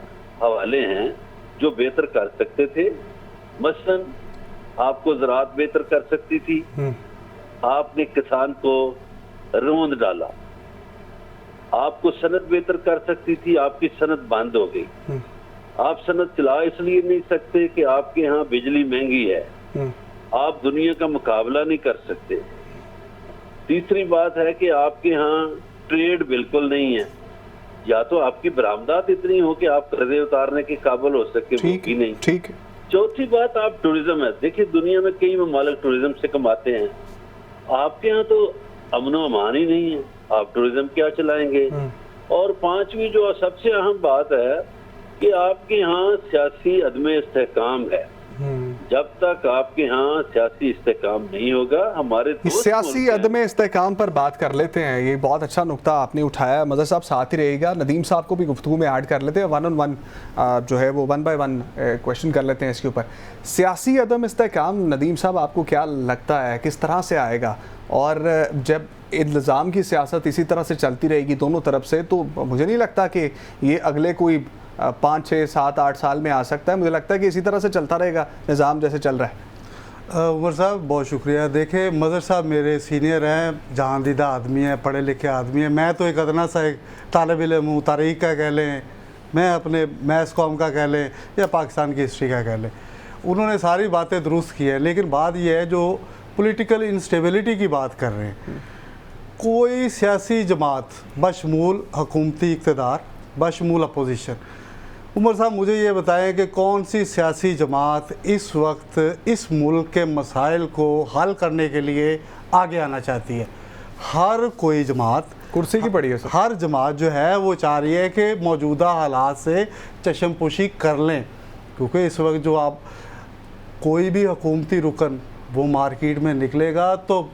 हवाले हैं जो बेहतर कर सकते थे। मसलन आपको ज़राअत बेहतर कर सकती थी, आपने किसान को रोंद डाला। आपको सनत बेहतर कर सकती थी, आपकी सनत बंद हो गई। आप सनत चला इसलिए नहीं सकते कि आपके यहाँ बिजली महंगी है, आप दुनिया का मुकाबला नहीं कर सकते। तीसरी बात है कि आपके यहाँ ट्रेड बिल्कुल नहीं है, या तो आपकी बरामदात इतनी हो कि आप कर्जे उतारने के काबिल हो सके, वो भी नहीं। ठीक है। चौथी बात, आप टूरिज्म है, देखिए दुनिया में कई ममालिक टूरिज्म से कमाते हैं, आपके यहाँ तो अमन व अमान ही नहीं है, आप टूरिज्म क्या चलाएंगे? और 5वीं जो सबसे अहम बात है कि आपके यहाँ सियासी अदम इस्तेहकाम है। जब तक आपके यहाँ सियासी इस्तेहकाम नहीं होगा, हमारे सियासी अदम इस्तेहकाम पर बात कर लेते हैं। ये बहुत अच्छा नुक्ता आपने उठाया, मज़हर साहब साथ ही रहेगा, नदीम साहब को भी गुफ्तगू में ऐड कर लेते हैं। 1 on 1 जो है वो 1 by 1 क्वेश्चन कर लेते हैं इसके ऊपर। सियासी अदम इस्तेहकाम नदीम साहब आपको क्या लगता है किस तरह से आएगा? और जब इल्ज़ाम की सियासत इसी तरह से चलती रहेगी दोनों तरफ से, तो मुझे नहीं लगता कि ये अगले कोई 5, 6, 7, 8 साल में आ सकता है। मुझे लगता है कि इसी तरह से चलता रहेगा निज़ाम जैसे चल रहा है। उमर साहब बहुत शुक्रिया। देखें मज़हर साहब मेरे सीनियर हैं, जहां दीदा आदमी हैं, पढ़े लिखे आदमी हैं। मैं तो एक अदना सा एक तालिब इल्म हूँ, तारीख़ का कह लें, मैं अपने मैथ्स कॉम का कह लें या पाकिस्तान की हिस्ट्री का कह लें। उन्होंने सारी बातें दुरुस्त की है, लेकिन बात यह है जो पॉलिटिकल इंस्टेबिलिटी की बात कर रहे हैं, कोई सियासी जमात बशमूल हुकूमती इक़्तिदार बशमूल अपोजिशन, उमर साहब मुझे ये बताएं कि कौन सी सियासी जमात इस वक्त इस मुल्क के मसाइल को हल करने के लिए आगे आना चाहती है? हर कोई जमात कुर्सी की पड़ी है सर। हर जमात जो है वो चाह रही है कि मौजूदा हालात से चशमपोशी कर लें, क्योंकि इस वक्त जो आप कोई भी हुकूमती रुकन वो मार्केट में निकलेगा तो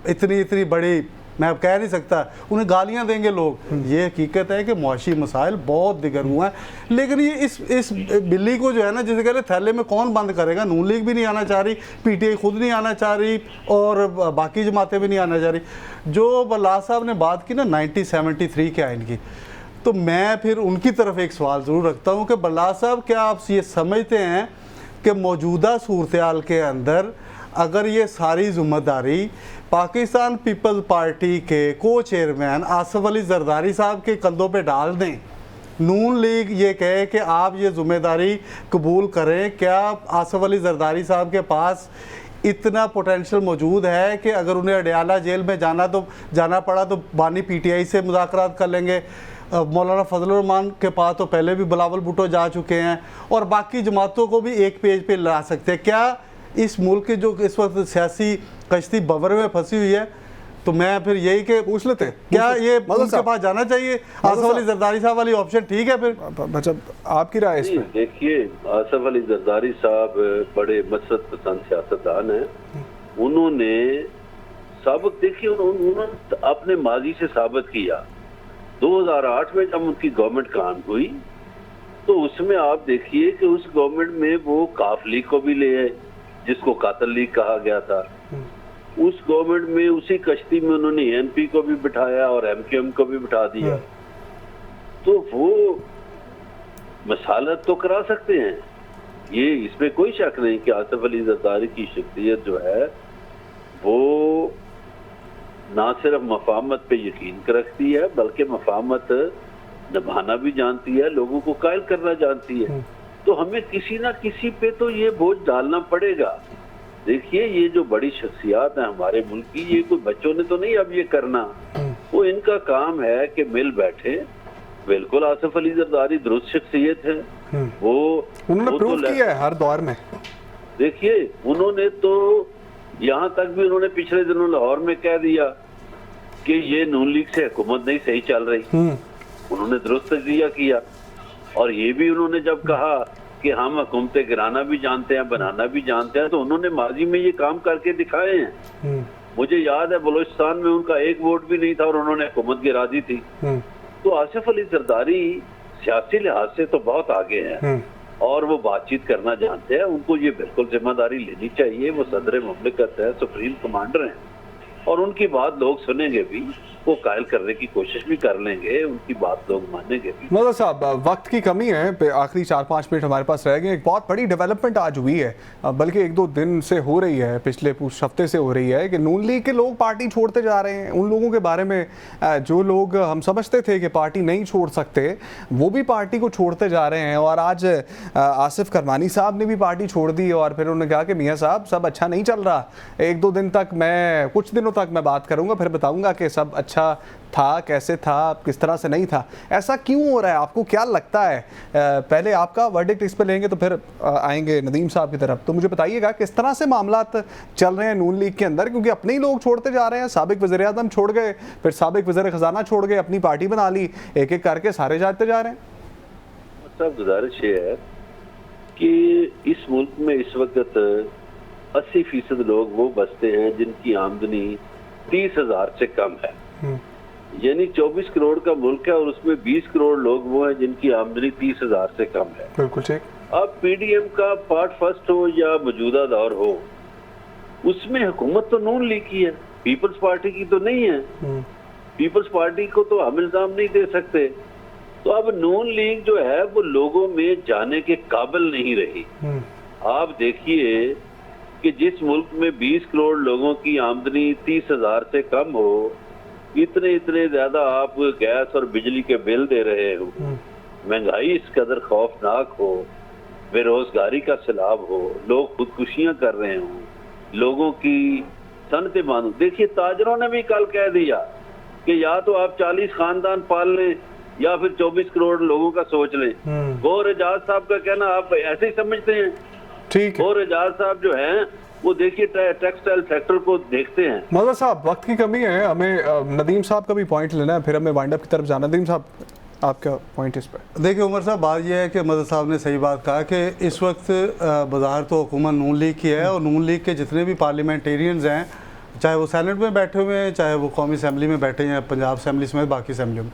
इतनी बड़ी, मैं अब कह नहीं सकता, उन्हें गालियां देंगे लोग। ये हकीकत है कि मुआशी मसाइल बहुत दिगर हुआ है, लेकिन ये इस बिल्ली को जो है ना, जिसे कह रहे थैले में कौन बंद करेगा? नून लीग भी नहीं आना चाह रही, पीटीआई खुद नहीं आना चाह रही, और बाकी जमातें भी नहीं आना चाह रही। जो बल्ला साहब ने बात की ना 1973 के आइन की, तो मैं फिर उनकी तरफ एक सवाल ज़रूर रखता हूँ कि बल्ला साहब क्या आप ये समझते हैं कि मौजूदा सूरत-ए-हाल के अंदर अगर ये सारी ज़िम्मेदारी पाकिस्तान पीपल्स पार्टी के को चेयरमैन आसिफ अली जरदारी साहब के कंधों पे डाल दें, नून लीग ये कहे कि आप ये ज़िम्मेदारी कबूल करें, क्या आसिफ अली जरदारी साहब के पास इतना पोटेंशियल मौजूद है कि अगर उन्हें अडयाला जेल में जाना पड़ा तो बानी पीटीआई से मुज़ाकरात कर लेंगे? मौलाना फजल रहमान के पास तो पहले भी बिलावल भुट्टो जा चुके हैं, और बाकी जमातों को भी एक पेज पे ला सकते हैं। क्या इस मुल्क की जो इस वक्त सियासी कश्ती बवर में फंसी हुई है, तो मैं फिर यही के पूछ लेते क्या ये उनके पास जाना चाहिए? आसिफ अली जरदारी साहब वाली ऑप्शन ठीक है? फिर मतलब आपकी राय इस पर? देखिए आसिफ अली जरदारी साहब बड़े मसरत पसंद सियासतदान हैं, उन्होंने साबित, देखिए उन्होंने अपने माजी से साबित किया। 2008 में जब उनकी गवर्नमेंट कायम हुई तो उसमें आप देखिए कि उस गवर्नमेंट में वो काफ लीग को भी ले आए, जिसको कातल लीग कहा गया था। उस गवर्नमेंट में उसी कश्ती में उन्होंने एनपी को भी बिठाया और एमक्यूएम को भी बिठा दिया। तो वो मसालत तो करा सकते हैं, ये इसमें कोई शक नहीं कि आसिफ अली जरदारी की शख्सियत जो है वो ना सिर्फ मफाहमत पे यकीन रखती है बल्कि मफाहमत निभाना भी जानती है, लोगों को कायल करना जानती है। तो हमें किसी ना किसी पे तो ये बोझ डालना पड़ेगा। देखिए ये जो बड़ी शख्सियात है हमारे मुल्क की, ये कोई बच्चों ने तो नहीं अब ये करना, वो इनका काम है कि मिल बैठे। बिल्कुल आसिफ अली जरदारी दुरुस्त शख्सियत है, वो उन्होंने प्रूव तो किया है हर दौर में। देखिए उन्होंने तो यहाँ तक भी उन्होंने पिछले दिनों लाहौर में कह दिया कि ये नून लीग से हुकूमत नहीं सही चल रही, उन्होंने दुरुस्त तजिया किया। और ये भी उन्होंने जब कहा कि हम हुकूमत गिराना भी जानते हैं, बनाना भी जानते हैं, तो उन्होंने माजी में ये काम करके दिखाए हैं। मुझे याद है बलूचिस्तान में उनका एक वोट भी नहीं था और उन्होंने हुकूमत गिरा दी थी। तो आसिफ अली जरदारी सियासी लिहाज से तो बहुत आगे हैं और वो बातचीत करना जानते हैं। उनको ये बिल्कुल जिम्मेदारी लेनी चाहिए। वो सदर मुमलिकत है, सुप्रीम कमांडर हैं और उनकी बात लोग सुनेंगे भी, वो कायल करने की कोशिश भी कर लेंगे, उनकी बात लोग मानेंगे भी। मतलब साहब वक्त की कमी है, आखिरी 4-5 मिनट हमारे पास रह गए। एक बहुत बड़ी डेवलपमेंट आज हुई है, बल्कि 1-2 दिन से हो रही है, पिछले कुछ हफ्ते से हो रही है कि नून लीग के लोग पार्टी छोड़ते जा रहे हैं। उन लोगों के बारे में जो लोग हम समझते थे कि पार्टी नहीं छोड़ सकते, वो भी पार्टी को छोड़ते जा रहे हैं। और आज आसिफ करमानी साहब ने भी पार्टी छोड़ दी और फिर उन्होंने कहा कि मियाँ साहब सब अच्छा नहीं चल रहा, 1-2 दिन तक मैं, कुछ दिनों तक मैं बात करूंगा, फिर बताऊंगा कि सब अच्छा था, कैसे था, किस तरह से नहीं था। ऐसा क्यों हो रहा है, आपको क्या लगता है? पहले आपका वर्डिक्ट इस पे लेंगे तो फिर आएंगे नदीम साहब की तरफ। तो मुझे बताइएगा किस तरह से मामला चल रहे हैं नून लीग के अंदर, क्योंकि अपने ही लोग छोड़ते जा रहे हैं। साबिक वज़ीर आज़म छोड़ गए, फिर साबिक वज़ीर ख़जाना छोड़ गए, अपनी पार्टी बना ली, एक एक करके सारे जाते जा रहे हैं। सब गुजारिश ये है कि इस मुल्क में इस वक्त 80% लोग वो बसते हैं जिनकी आमदनी 30,000 से कम है। यानी 24 करोड़ का मुल्क है और उसमें 20 करोड़ लोग वो हैं जिनकी आमदनी 30,000 से कम है। बिल्कुल ठीक। अब पीडीएम का पार्ट फर्स्ट हो या मौजूदा दौर हो, उसमें हुकूमत तो नून लीग की है, पीपल्स पार्टी की तो नहीं है। पीपल्स पार्टी को तो हम इल्जाम नहीं दे सकते। तो अब नून लीग जो है वो लोगों में जाने के काबिल नहीं रही। आप देखिए कि जिस मुल्क में 20 करोड़ लोगों की आमदनी 30,000 से कम हो, इतने ज्यादा आप गैस और बिजली के बिल दे रहे हो, महंगाई इस कदर खौफनाक हो, बेरोजगारी का सैलाब हो, लोग खुदकुशियां कर रहे हो, लोगों की सनते मानो। देखिए ताजरों ने भी कल कह दिया कि या तो आप 40 खानदान पाल लें या फिर 24 करोड़ लोगों का सोच लें। गौर एजाज साहब का कहना आप ऐसे ही समझते हैं? ठीक है। और एजाज साहब जो हैं वो देखिए टेक्सटाइल सेक्टर को देखते हैं। मौलाना साहब वक्त की कमी है, हमें नदीम साहब का भी पॉइंट लेना है, फिर हमें वाइंड अप की तरफ जाना। नदीम साहब आपका पॉइंट इस पर। देखिए उमर साहब, बात यह है कि मदद साहब ने सही बात कहा कि इस वक्त बाज़ार तो हुकूमत नून लीग की है और नून लीग के जितने भी पार्लियामेंटेरियंस हैं, चाहे वो सेनेट में बैठे हुए हैं, चाहे वो कौमी असम्बली में बैठे हैं, पंजाब असम्बली समेत बाकी असम्बलियों में,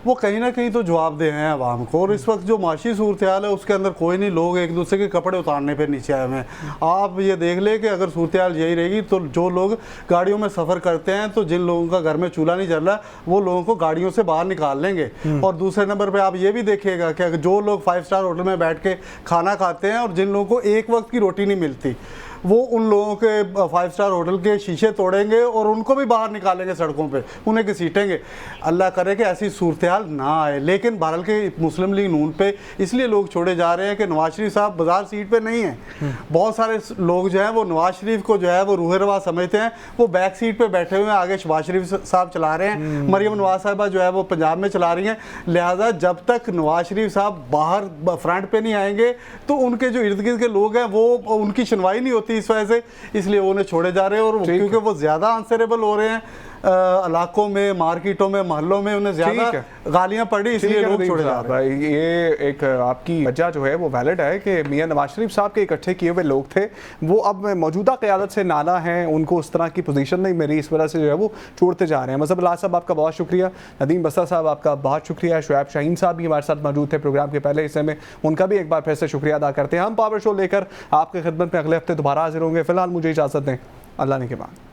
वो कहीं ना कहीं तो जवाबदेह हैं आवाम को। और इस वक्त जो माशी सूरत हाल है उसके अंदर कोई नहीं, लोग एक दूसरे के कपड़े उतारने पर नीचे आए हुए हैं। आप ये देख ले कि अगर सूरत हाल यही रहेगी तो जो लोग गाड़ियों में सफ़र करते हैं, तो जिन लोगों का घर में चूल्हा नहीं जल रहा, वो लोगों को गाड़ियों से बाहर निकाल लेंगे। और दूसरे नंबर पर आप ये भी देखिएगा कि अगर जो लोग 5 स्टार होटल में बैठ के खाना खाते हैं और जिन लोगों को एक वक्त की रोटी नहीं मिलती, वो उन लोगों के 5 स्टार होटल के शीशे तोड़ेंगे और उनको भी बाहर निकालेंगे सड़कों पे, उन्हें घसीटेंगे। अल्लाह करे कि ऐसी सूरत हाल ना आए। लेकिन बहरहाल के मुस्लिम लीग नून पे इसलिए लोग छोड़े जा रहे हैं कि नवाज शरीफ साहब बाजार सीट पे नहीं हैं। बहुत सारे लोग जो हैं वो नवाज शरीफ को जो है वो रूह रवा समझते हैं, वो बैक सीट पे बैठे हुए हैं, आगे शहबाज शरीफ साहब चला रहे हैं, मरियम नवाज साहिबा जो है वो पंजाब में चला रही हैं। लिहाजा जब तक नवाज शरीफ साहब बाहर फ्रंट पे नहीं आएंगे तो उनके जो इर्द गिर्द के लोग हैं वो उनकी सुनवाई नहीं होती इस वजह से, इसलिए उन्हें छोड़े जा रहे हैं। और क्योंकि वो ज़्यादा आंसरेबल हो रहे हैं इलाकों में, मार्केटों में, मोहल्लों में, उन्हें ज़्यादा गालियां पड़ी, इसलिए लोग छोड़े जा रहे हैं। ये एक आपकी वजह जो है वो वैलिड है कि मियां नवाज शरीफ साहब के इकट्ठे किए हुए लोग थे, वो अब मौजूदा क़यादत से नाला हैं, उनको उस तरह की पोजीशन नहीं मिली, इस वजह से जो है वो छोड़ते जा रहे हैं। मज़हब अल्लाह साहब आपका बहुत शुक्रिया, नदीम बस्ता साहब आपका बहुत शुक्रिया, शुएब शाहीन साहब भी हमारे साथ मौजूद थे प्रोग्राम के पहले हिस्से में, उनका भी एक बार फिर से शुक्रिया अदा करते हैं। हम पावर शो लेकर आपकी खिदमत में अगले हफ्ते दोबारा हाजिर होंगे। फिलहाल मुझे इजाज़त दें, अल्लाह ने के बाद।